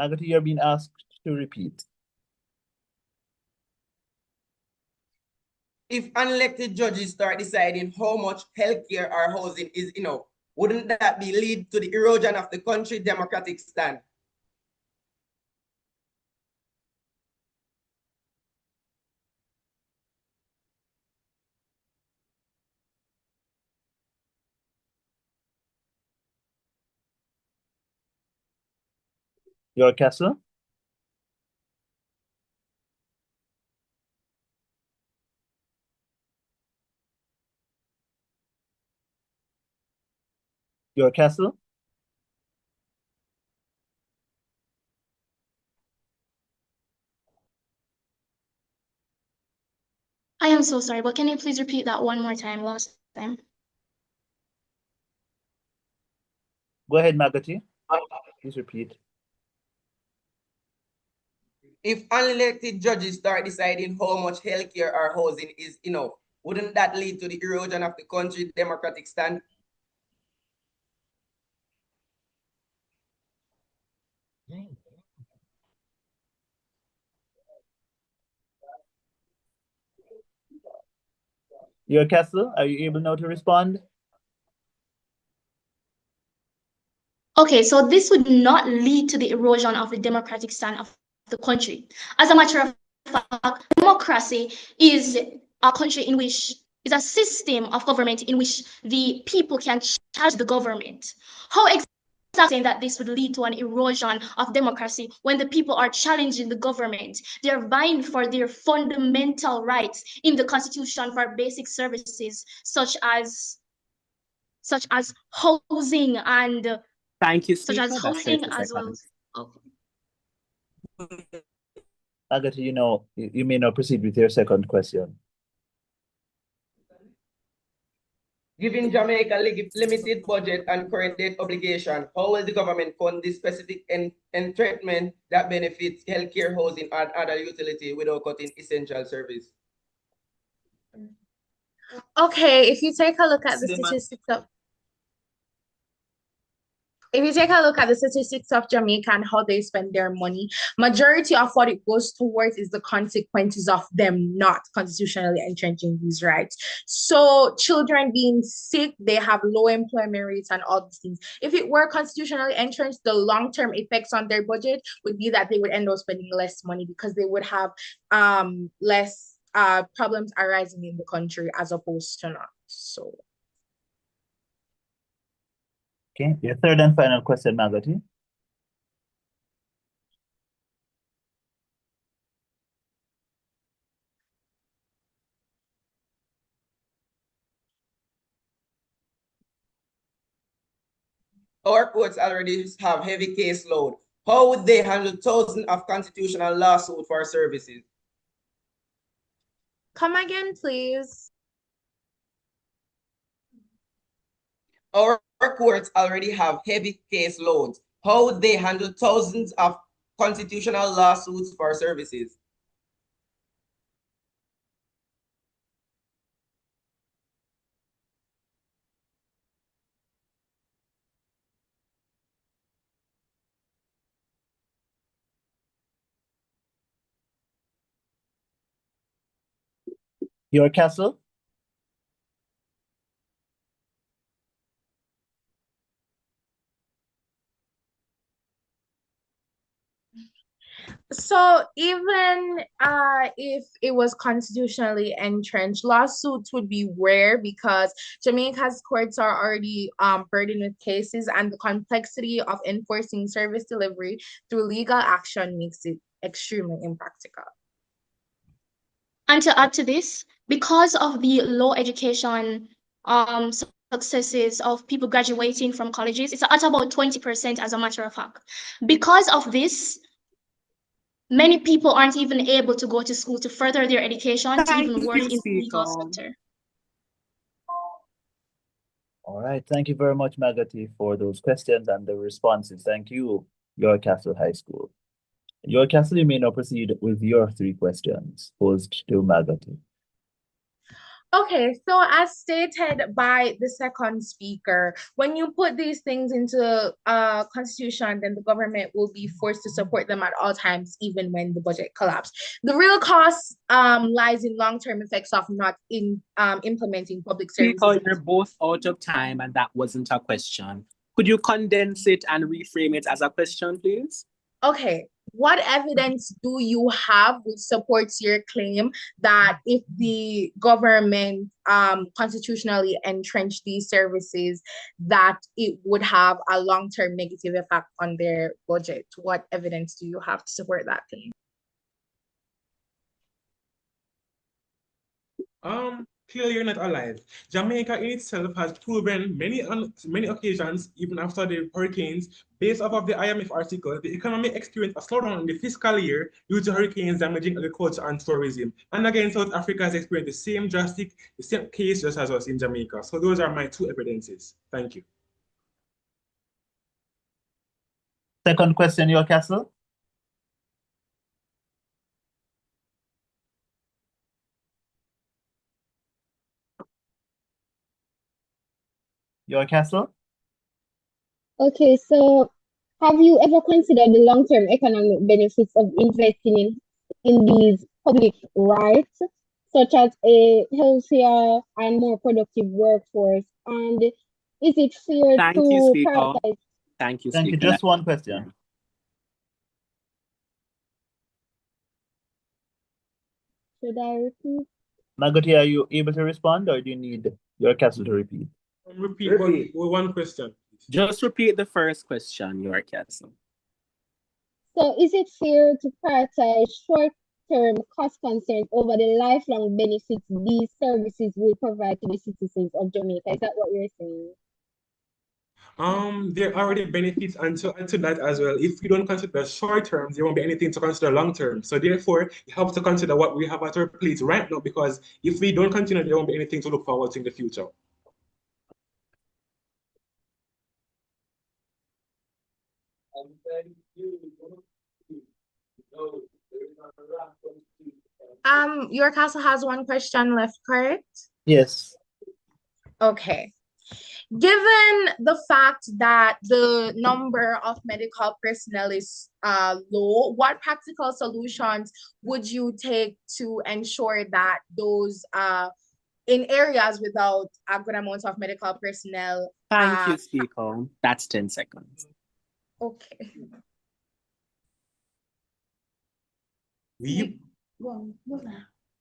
Maggotty, you're being asked to repeat. If unelected judges start deciding how much healthcare or housing is enough, wouldn't that lead to the erosion of the country's democratic stand? Your Castle? Your Castle? I am so sorry, but can you please repeat that one more time, last time? Go ahead, Maggotty. Please repeat. If unelected judges start deciding how much healthcare or housing is enough, wouldn't that lead to the erosion of the country's democratic stand? Your Castle, are you able now to respond? Okay, so this would not lead to the erosion of the democratic stand of the country. As a matter of fact, democracy is a country in which is a system of government in which the people can challenge the government. How exactly saying that this would lead to an erosion of democracy when the people are challenging the government? They're vying for their fundamental rights in the constitution for basic services such as housing and Thank you, such Speaker. as That's housing 30 as well. seconds. Okay. Maggotty, you may now proceed with your second question. Given Jamaica limited budget and current debt obligation, how will the government fund this specific entitlement that benefits healthcare, housing, and other utility without cutting essential service? Okay, if you take a look at the statistics of Jamaica and how they spend their money, majority of what it goes towards is the consequences of them not constitutionally entrenching these rights. So children being sick, they have low employment rates and all these things. If it were constitutionally entrenched, the long-term effects on their budget would be that they would end up spending less money because they would have less problems arising in the country as opposed to not. So Okay, your third and final question, Maggotty. Our courts already have heavy caseload. How would they handle thousands of constitutional lawsuits for services? come again, please. Our courts already have heavy caseloads. How would they handle thousands of constitutional lawsuits for services? Your castle? So even if it was constitutionally entrenched, lawsuits would be rare because Jamaica's courts are already burdened with cases, and the complexity of enforcing service delivery through legal action makes it extremely impractical. And to add to this, because of the low education successes of people graduating from colleges, it's at about 20% as a matter of fact. Because of this, many people aren't even able to go to school to further their education to even work in the legal sector. All right, thank you very much, Maggotty, for those questions and the responses. Thank you, York Castle High School. York Castle, you may now proceed with your 3 questions posed to Maggotty. Okay, so as stated by the second speaker, when you put these things into constitution, then the government will be forced to support them at all times, even when the budget collapses. The real cost lies in long-term effects of not implementing public services. Speaker, you're both out of time, and that wasn't a question. Could you condense it and reframe it as a question, please? Okay, what evidence do you have which supports your claim that if the government constitutionally entrenched these services, that it would have a long-term negative effect on their budget? What evidence do you have to support that claim? Clearly you're not alive. Jamaica in itself has proven many occasions, even after the hurricanes, based off of the IMF article, the economy experienced a slowdown in the fiscal year due to hurricanes damaging agriculture and tourism. And again, South Africa has experienced the same case just as us in Jamaica. So those are my 2 evidences. Thank you. Second question, York Castle. York Castle? Okay, so have you ever considered the long-term economic benefits of investing in these public rights, such as a healthier and more productive workforce? And is it fair Thank to you, Speaker. prioritize? Thank you, Thank you. Speaker. Just one question. Should I repeat? Maggotty, are you able to respond, or do you need York Castle to repeat? Repeat. One question. Just repeat the first question, York Castle. So is it fair to prioritize short-term cost concerns over the lifelong benefits these services will provide to the citizens of Jamaica? Is that what you're saying? There are already benefits and to that as well. If we don't consider short term, there won't be anything to consider long term. So therefore, it helps to consider what we have at our plate right now, because if we don't continue, there won't be anything to look forward to in the future. Your castle has one question left, correct? Yes. Okay. Given the fact that the number of medical personnel is low, what practical solutions would you take to ensure that those in areas without a good amount of medical personnel? Thank you, Speaker. That's 10 seconds. Okay.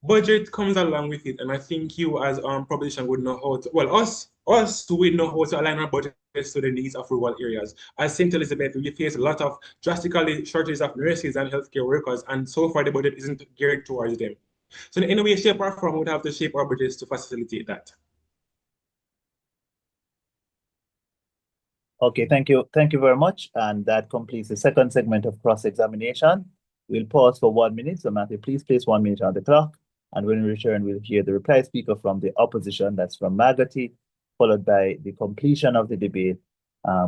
Budget comes along with it, and I think you as publication would know how to, well, us we know how to align our budgets to the needs of rural areas. As St. Elizabeth, we face a lot of drastically shortages of nurses and healthcare workers, and so far the budget isn't geared towards them. So in any way, shape, or form, we would have to shape our budgets to facilitate that. Okay, thank you. Thank you very much. And that completes the second segment of cross-examination. We'll pause for 1 minute. So Matthew, please place 1 minute on the clock. And when we return, we'll hear the reply speaker from the opposition, that's from Maggotty, followed by the completion of the debate,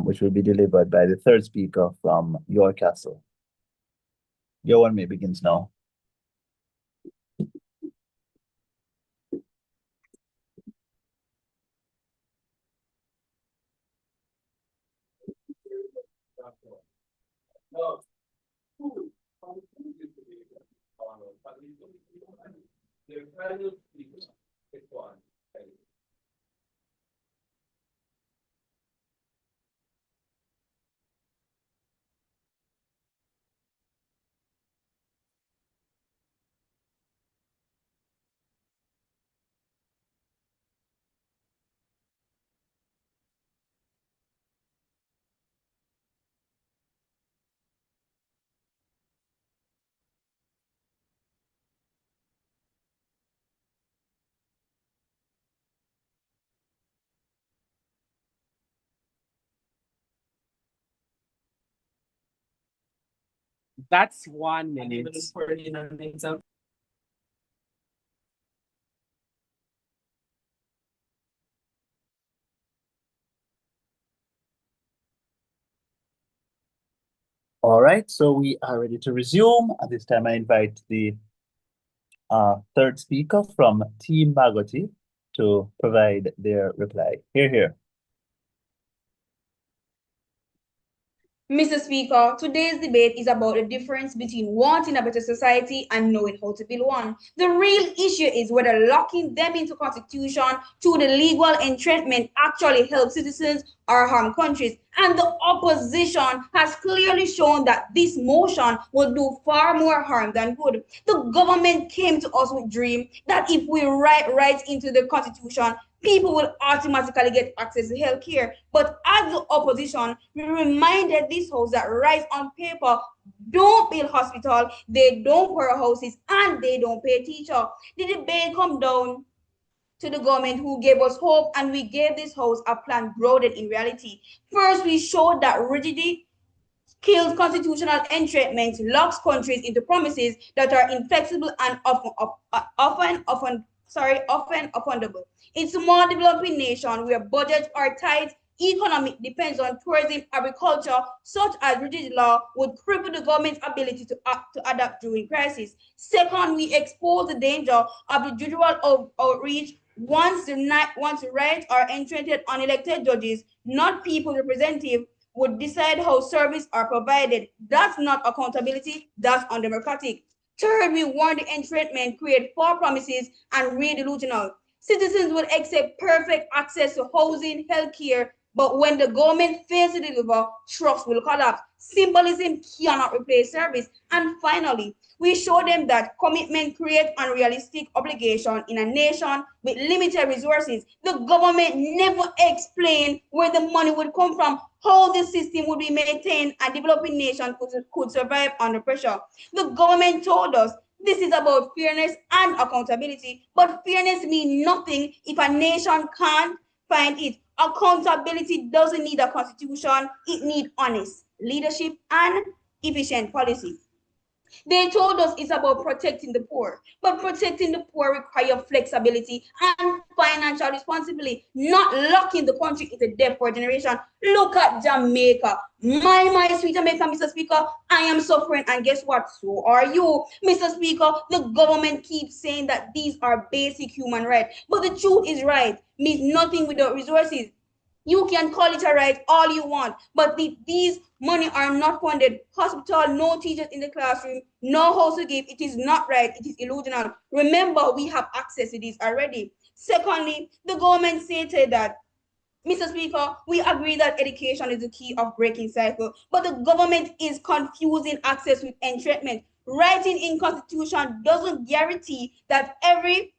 which will be delivered by the third speaker from your castle. Your 1 minute begins now. That's 1 minute. All right, so we are ready to resume. At this time, I invite the third speaker from Team Maggotty to provide their reply. Here. Mr. Speaker, today's debate is about the difference between wanting a better society and knowing how to build one. The real issue is whether locking them into constitution through the legal entrenchment actually helps citizens or harm countries. And the opposition has clearly shown that this motion will do far more harm than good. The government came to us with dream that if we write right into the constitution, people will automatically get access to health care. But as the opposition, we reminded this house that rights on paper don't build hospital, they don't pour houses, and they don't pay teacher. The debate come down to the government who gave us hope, and we gave this house a plan grounded in reality. First, we showed that rigidity kills constitutional entrenchment, locks countries into promises that are inflexible and often affordable. In small developing nations where budgets are tight, economic depends on tourism, agriculture, such as rigid law would cripple the government's ability to adapt during crisis. Second, we expose the danger of the judicial outreach once the right are entrenched on elected judges, not people representative, would decide how services are provided. That's not accountability, that's undemocratic. Third, we warn the entrenchment create false promises and delusional. Citizens will accept perfect access to housing, healthcare, but when the government fails to deliver, trust will collapse. Symbolism cannot replace service. And finally, we show them that commitment creates unrealistic obligation in a nation with limited resources. The government never explained where the money would come from, how the system would be maintained, and developing nation could survive under pressure. The government told us this is about fairness and accountability, but fairness means nothing if a nation can't find it. Accountability doesn't need a constitution, it needs honest leadership and efficient policies. They told us it's about protecting the poor, but protecting the poor requires flexibility and financial responsibility, not locking the country into debt for a generation. Look at Jamaica. My sweet Jamaica, Mr. Speaker, I am suffering, and guess what? So are you, Mr. Speaker. The government keeps saying that these are basic human rights, but the truth is right means nothing without resources. You can call it a right all you want, but these money are not funded. Hospital, no teachers in the classroom, no house to give. It is not right. It is illusional. Remember, we have access to this already. Secondly, the government stated that, Mr. Speaker, we agree that education is the key of breaking cycle, but the government is confusing access with entrenchment. Writing in constitution doesn't guarantee that every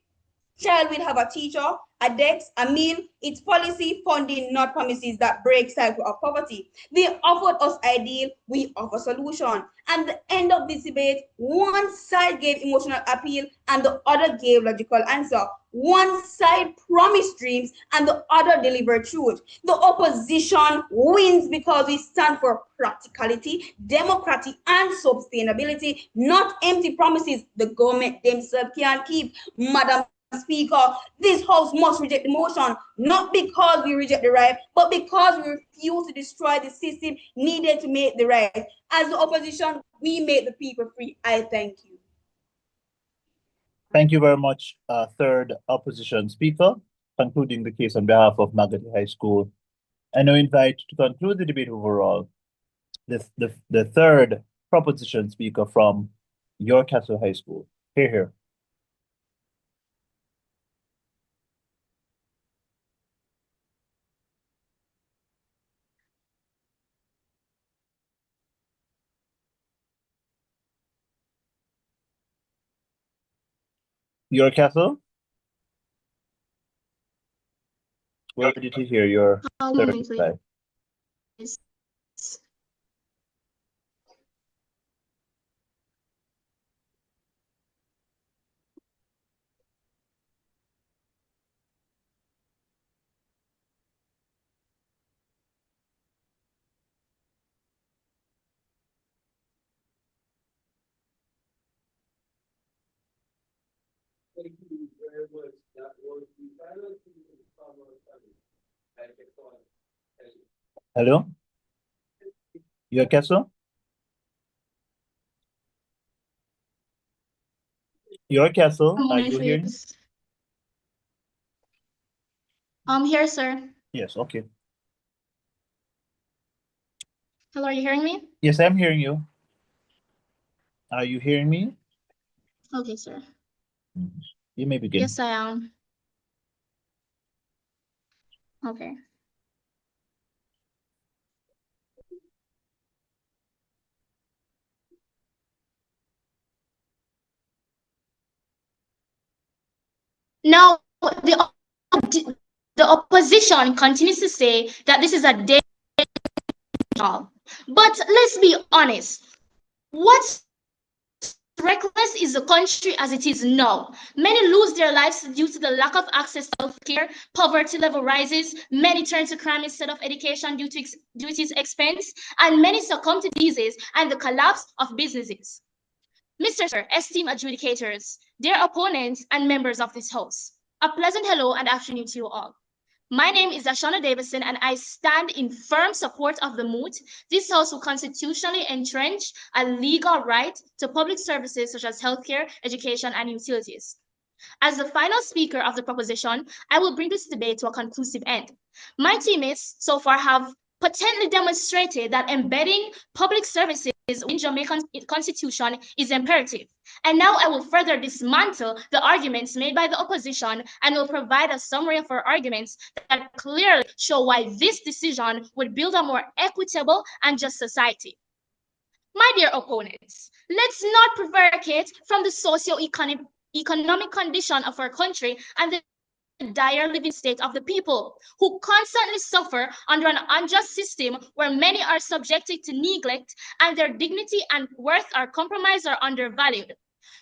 child will have a teacher, a desk, a meal. It's policy funding, not promises, that break cycle of poverty. They offered us ideal, we offer solution. And the end of this debate, one side gave emotional appeal and the other gave logical answer. One side promised dreams and the other delivered truth. The opposition wins because we stand for practicality, democracy, and sustainability, not empty promises the government themselves can't keep. Madam Speaker, this House must reject the motion, not because we reject the right, but because we refuse to destroy the system needed to make the right. As the opposition, we make the people free. I thank you. Thank you very much, third opposition speaker, concluding the case on behalf of Maggotty High School. I now invite to conclude the debate overall, the third proposition speaker from York Castle High School. Here. York Castle? We're ready to hear your third reply. Hello? York Castle? York Castle, are you hearing? I'm here, sir. Yes, okay. Hello, are you hearing me? Yes, I'm hearing you. Are you hearing me? Okay, sir. You may begin. Yes, I am. Okay. Now, the opposition continues to say that this is a day job. But let's be honest. What's reckless is the country as it is now. Many lose their lives due to the lack of access to health care, poverty level rises, many turn to crime instead of education due to its expense, and many succumb to disease and the collapse of businesses. Mr. Sir, esteemed adjudicators, dear opponents and members of this House, a pleasant hello and afternoon to you all. My name is Ashana Davison, and I stand in firm support of the moot. This House will constitutionally entrench a legal right to public services such as healthcare, education, and utilities. As the final speaker of the proposition, I will bring this debate to a conclusive end. My teammates so far have patently demonstrated that embedding public services in Jamaican constitution is imperative. And now I will further dismantle the arguments made by the opposition and will provide a summary of our arguments that clearly show why this decision would build a more equitable and just society. My dear opponents, let's not prevaricate from the socio-economic condition of our country and the dire living state of the people who constantly suffer under an unjust system where many are subjected to neglect and their dignity and worth are compromised or undervalued.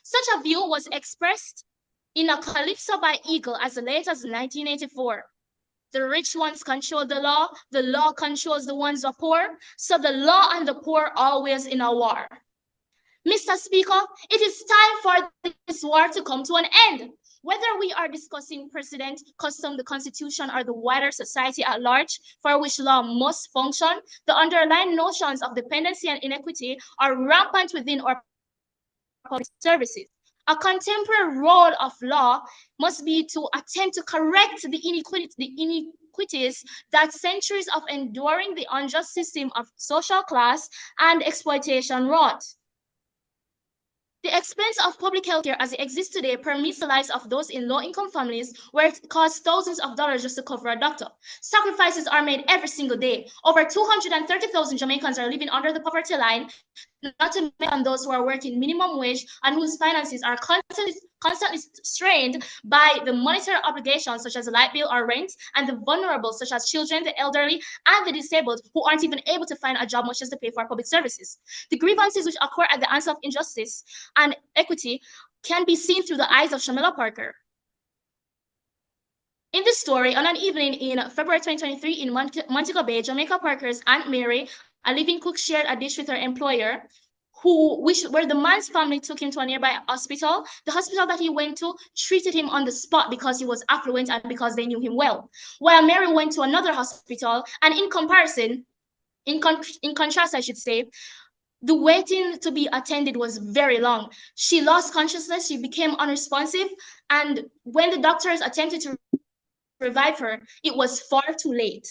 Such a view was expressed in a Calypso by Eagle as late as 1984. The rich ones control the law controls the ones who are poor, so the law and the poor are always in a war. Mr. Speaker, it is time for this war to come to an end. Whether we are discussing precedent, custom, the Constitution, or the wider society at large, for which law must function, the underlying notions of dependency and inequity are rampant within our public services. A contemporary role of law must be to attempt to correct the inequities that centuries of enduring the unjust system of social class and exploitation wrought. The expense of public healthcare as it exists today permits the lives of those in low-income families where it costs thousands of dollars just to cover a doctor. Sacrifices are made every single day. Over 230,000 Jamaicans are living under the poverty line, not to mention those who are working minimum wage and whose finances are constantly strained by the monetary obligations such as light bill or rent, and the vulnerable such as children, the elderly, and the disabled who aren't even able to find a job much as to pay for public services. The grievances which occur at the hands of injustice and equity can be seen through the eyes of Shamila Parker. In this story, on an evening in February 2023 in Montego Bay, Jamaica Parker's Aunt Mary, a living cook, shared a dish with her employer, where the man's family took him to a nearby hospital. The hospital that he went to treated him on the spot because he was affluent and because they knew him well. While Mary went to another hospital, and in contrast, I should say, the waiting to be attended was very long. She lost consciousness, she became unresponsive, and when the doctors attempted to revive her, it was far too late.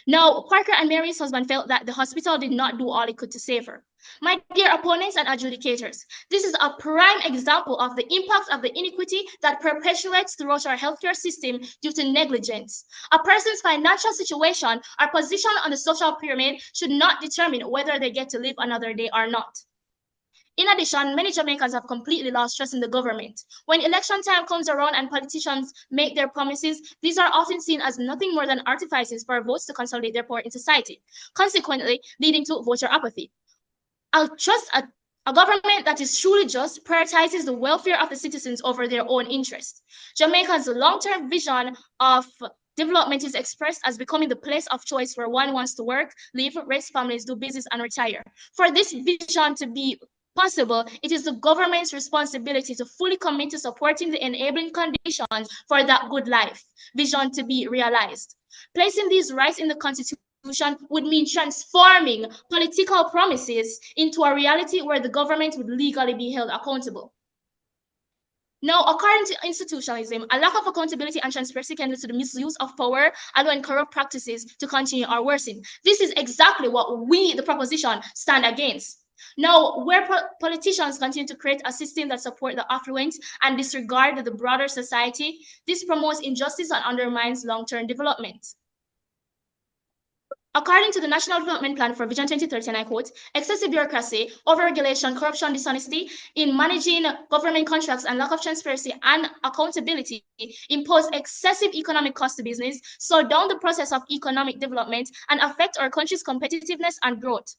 Now, Parker and Mary's husband felt that the hospital did not do all it could to save her. My dear opponents and adjudicators, this is a prime example of the impact of the inequity that perpetuates throughout our healthcare system due to negligence. A person's financial situation or position on the social pyramid should not determine whether they get to live another day or not. In addition, many Jamaicans have completely lost trust in the government. When election time comes around and politicians make their promises, these are often seen as nothing more than artifices for votes to consolidate their power in society, consequently leading to voter apathy. A government that is truly just prioritizes the welfare of the citizens over their own interests. Jamaica's long-term vision of development is expressed as becoming the place of choice where one wants to work, live, raise families, do business, and retire. For this vision to be possible, it is the government's responsibility to fully commit to supporting the enabling conditions for that good life vision to be realized. Placing these rights in the Constitution would mean transforming political promises into a reality where the government would legally be held accountable. Now, according to institutionalism, a lack of accountability and transparency can lead to the misuse of power, allowing corrupt practices to continue or worsen. This is exactly what we, the proposition, stand against. Now, where politicians continue to create a system that supports the affluent and disregard the broader society, this promotes injustice and undermines long-term development. According to the National Development Plan for Vision 2030, and I quote, excessive bureaucracy, overregulation, corruption, dishonesty in managing government contracts, and lack of transparency and accountability impose excessive economic cost to business, slow down the process of economic development, and affect our country's competitiveness and growth.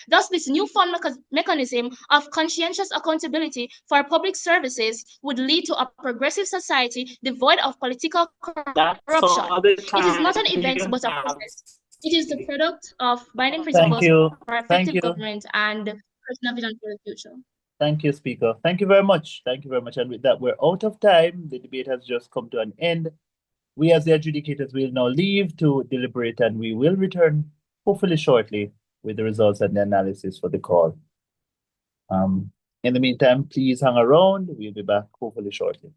Thus, this newfound mechanism of conscientious accountability for public services would lead to a progressive society devoid of political corruption. It is not an event, but a process. It is the product of binding principles for effective government and personal vision for the future. Thank you, Speaker. Thank you very much. Thank you very much. And with that, we're out of time. The debate has just come to an end. We as the adjudicators will now leave to deliberate, and we will return hopefully shortly with the results and the analysis for the call. In the meantime, please hang around. We'll be back hopefully shortly.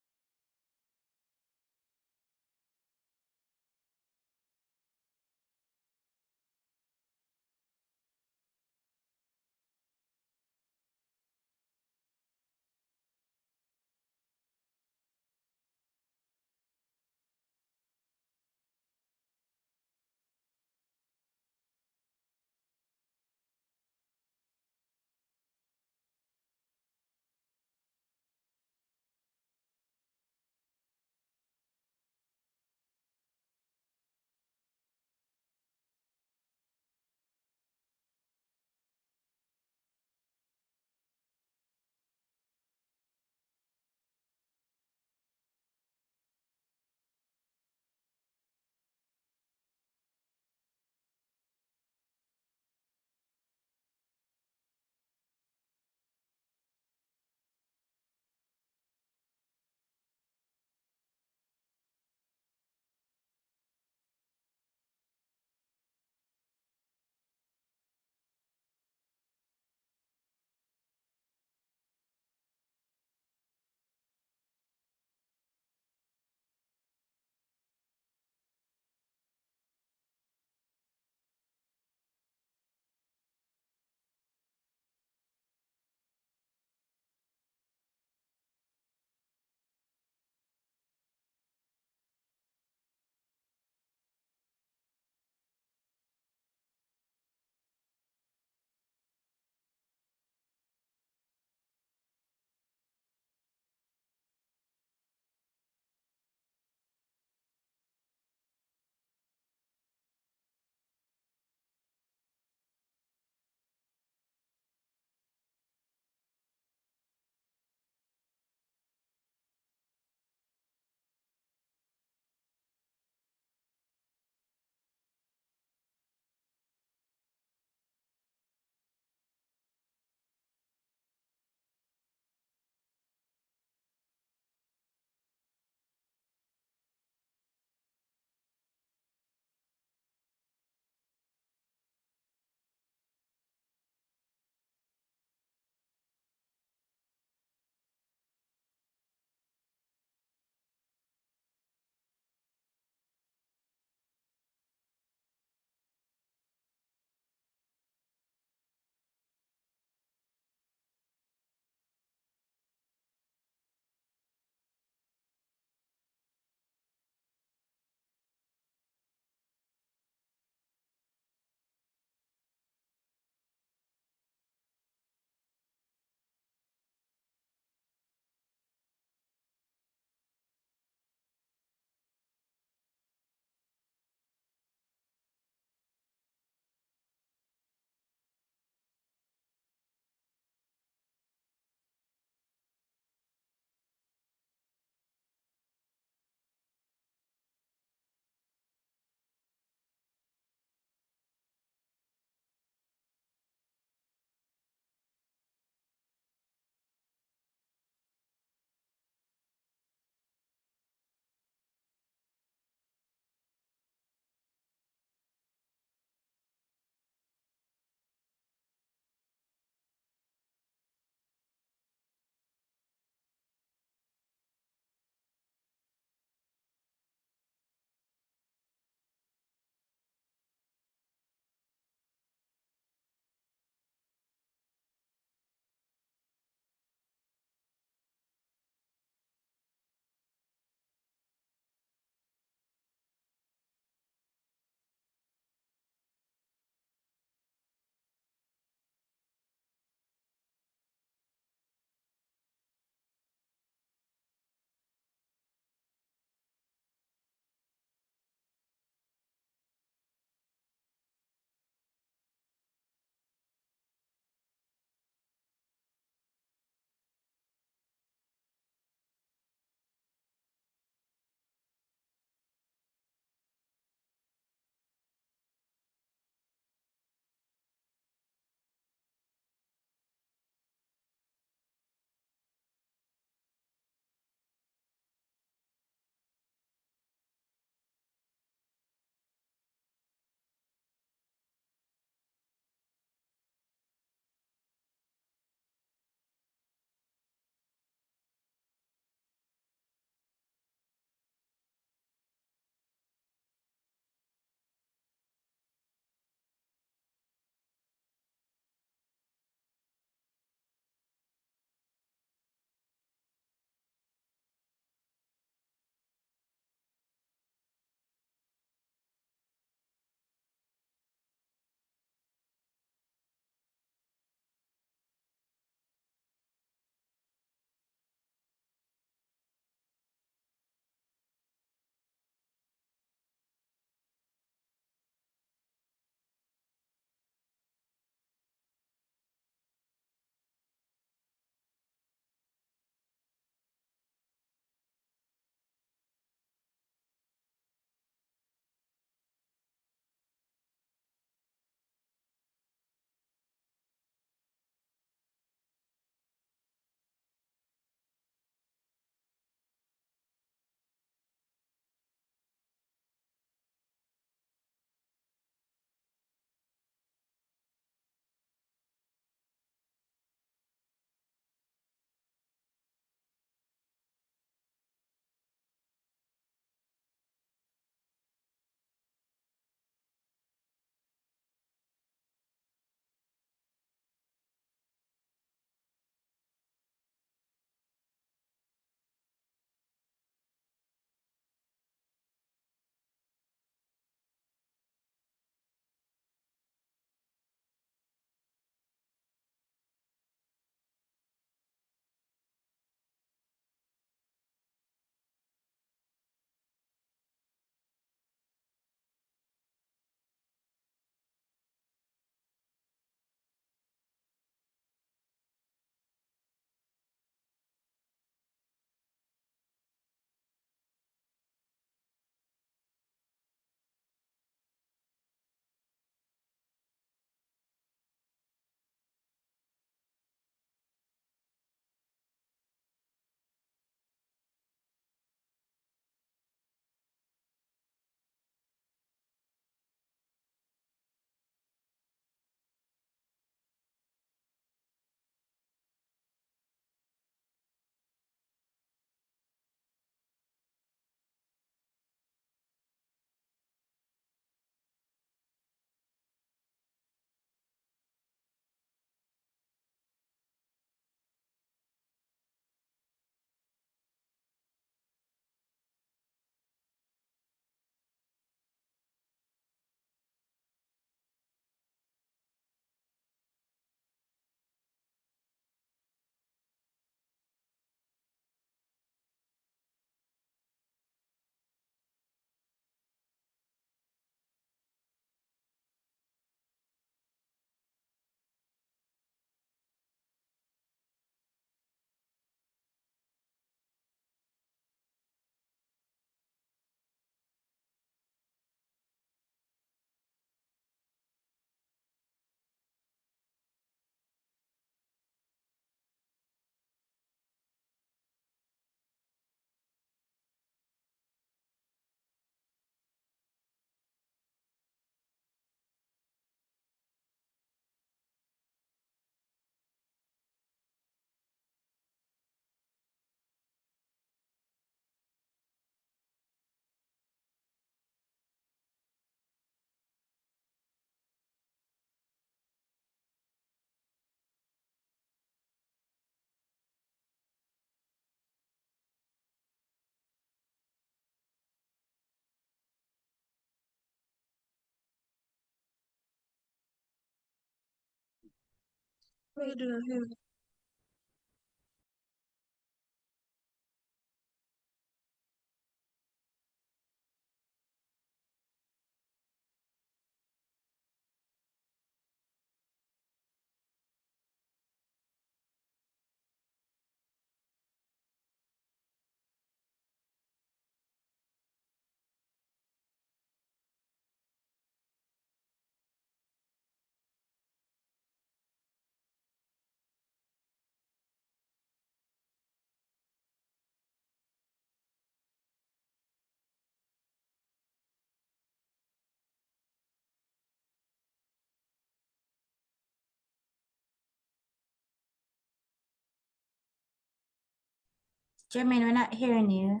Jermaine, we're not hearing you.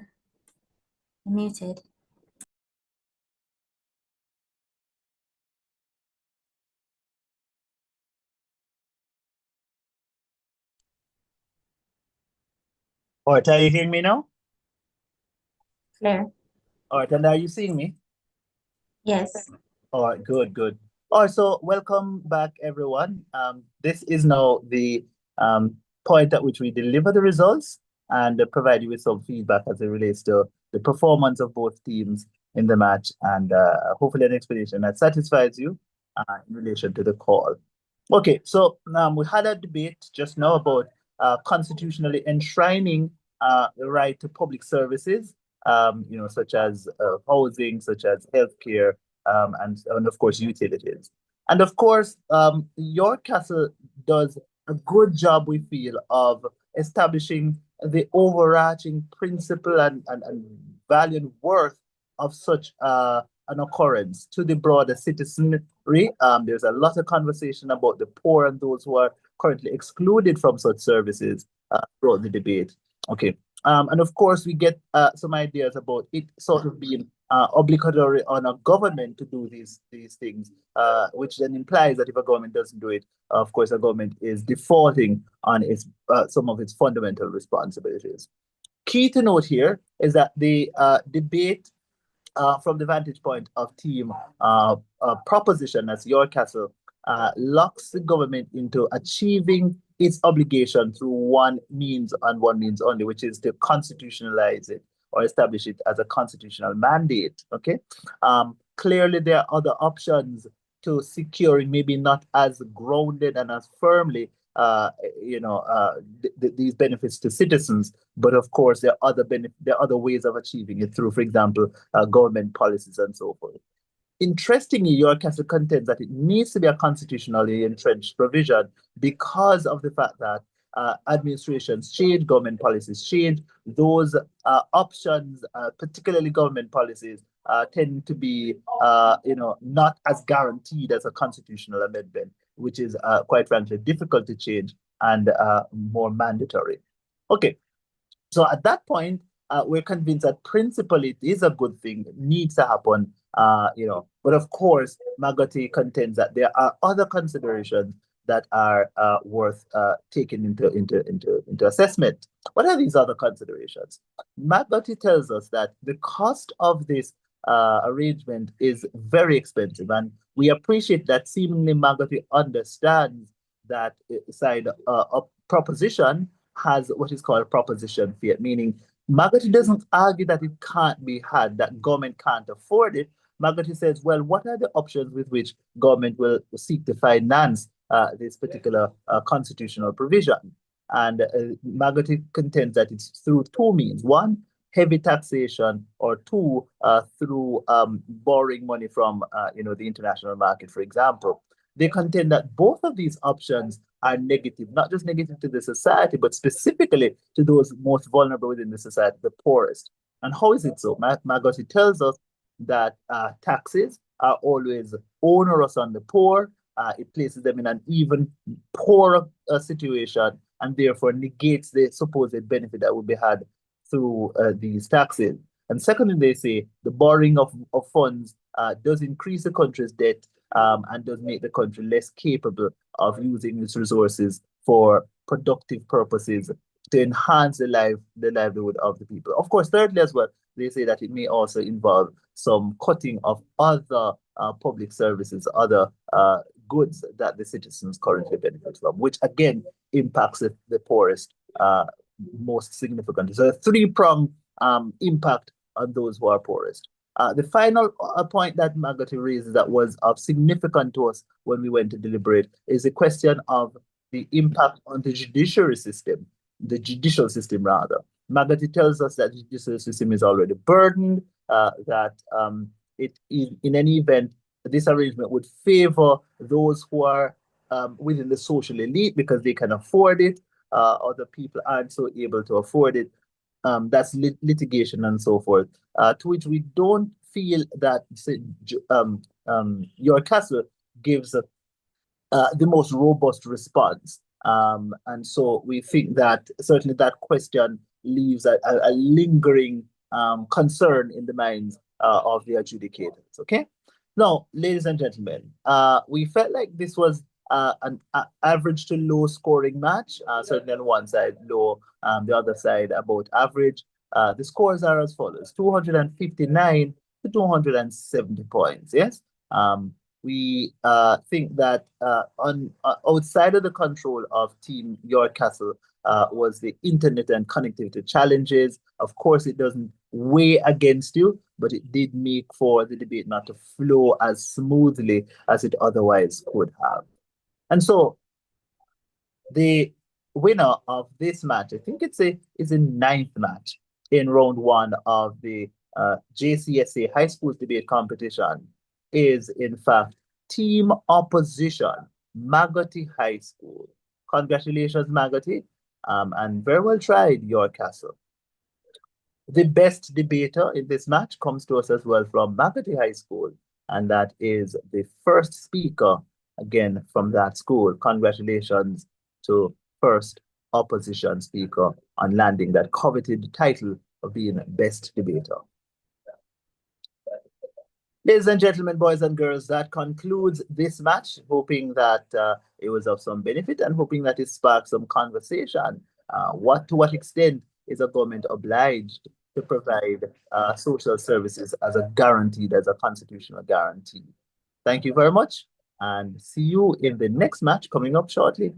You're muted. All right, are you hearing me now? Clear. All right, and are you seeing me? Yes. All right, good, good. All right, so welcome back, everyone. This is now the point at which we deliver the results and provide you with some feedback as it relates to the performance of both teams in the match, and hopefully an explanation that satisfies you in relation to the call. Okay, so we had a debate just now about constitutionally enshrining the right to public services, such as housing, such as healthcare, and of course utilities. And of course, your castle does a good job, we feel, of establishing the overarching principle and value and worth of such an occurrence to the broader citizenry. There's a lot of conversation about the poor and those who are currently excluded from such services throughout the debate. Okay. And of course, we get some ideas about it sort of being obligatory on a government to do these things, which then implies that if a government doesn't do it, of course, a government is defaulting on its some of its fundamental responsibilities. Key to note here is that the debate from the vantage point of team proposition as your castle locks the government into achieving its obligation through one means and one means only, which is to constitutionalize it or establish it as a constitutional mandate. Okay. Clearly, there are other options to securing, maybe not as grounded and as firmly, these benefits to citizens. But of course, there are other ways of achieving it through, for example, government policies and so forth. Interestingly, your castle contends that it needs to be a constitutionally entrenched provision because of the fact that administrations change, government policies change. Those options, particularly government policies, tend to be, not as guaranteed as a constitutional amendment, which is quite frankly difficult to change and more mandatory. Okay, so at that point, we're convinced that principally it is a good thing, it needs to happen, but of course, Maggotty contends that there are other considerations that are worth taking into assessment. What are these other considerations? Maggotty tells us that the cost of this arrangement is very expensive, and we appreciate that seemingly Maggotty understands that side of proposition has what is called a proposition fiat, meaning Maggotty doesn't argue that it can't be had, that government can't afford it. Maggotty says, well, what are the options with which government will seek to finance this particular constitutional provision? And Maggotty contends that it's through two means. One, heavy taxation, or two, through borrowing money from the international market, for example. They contend that both of these options are negative, not just negative to the society, but specifically to those most vulnerable within the society, the poorest. And how is it so? Maggotty tells us that taxes are always onerous on the poor. It places them in an even poorer situation, and therefore negates the supposed benefit that would be had through these taxes. And secondly, they say the borrowing of funds does increase the country's debt and does make the country less capable of using its resources for productive purposes to enhance the livelihood of the people. Of course, thirdly as well, they say that it may also involve some cutting of other public services, other goods that the citizens currently benefit from, which again impacts the poorest most significantly. So a three-pronged impact on those who are poorest. The final point that Maggotty raised that was of significance to us when we went to deliberate is the question of the impact on the judicial system rather. Maggotty tells us that the judicial system is already burdened, that in any event, this arrangement would favor those who are within the social elite because they can afford it. Other people aren't so able to afford it. That's litigation and so forth, to which we don't feel that York Castle gives the most robust response. And so we think that certainly that question leaves a lingering concern in the minds of the adjudicators. Okay. Now, ladies and gentlemen, we felt like this was an average to low scoring match, certainly on one side low, the other side about average. The scores are as follows: 259 to 270 points. Yes. We think that outside of the control of Team York Castle was the internet and connectivity challenges. Of course, it doesn't weigh against you, but it did make for the debate not to flow as smoothly as it otherwise could have. And so the winner of this match, I think it's a ninth match in round one of the JCSA High Schools Debate Competition, is in fact Team Opposition, Maggotty High School. Congratulations, Maggotty, and very well tried, York Castle. The best debater in this match comes to us as well from Maggotty High School, and that is the first speaker, again, from that school. Congratulations to first opposition speaker on landing that coveted title of being best debater. Ladies and gentlemen, boys and girls, that concludes this match, hoping that it was of some benefit and hoping that it sparked some conversation. To what extent is a government obliged to provide social services as a constitutional guarantee? Thank you very much, and see you in the next match coming up shortly.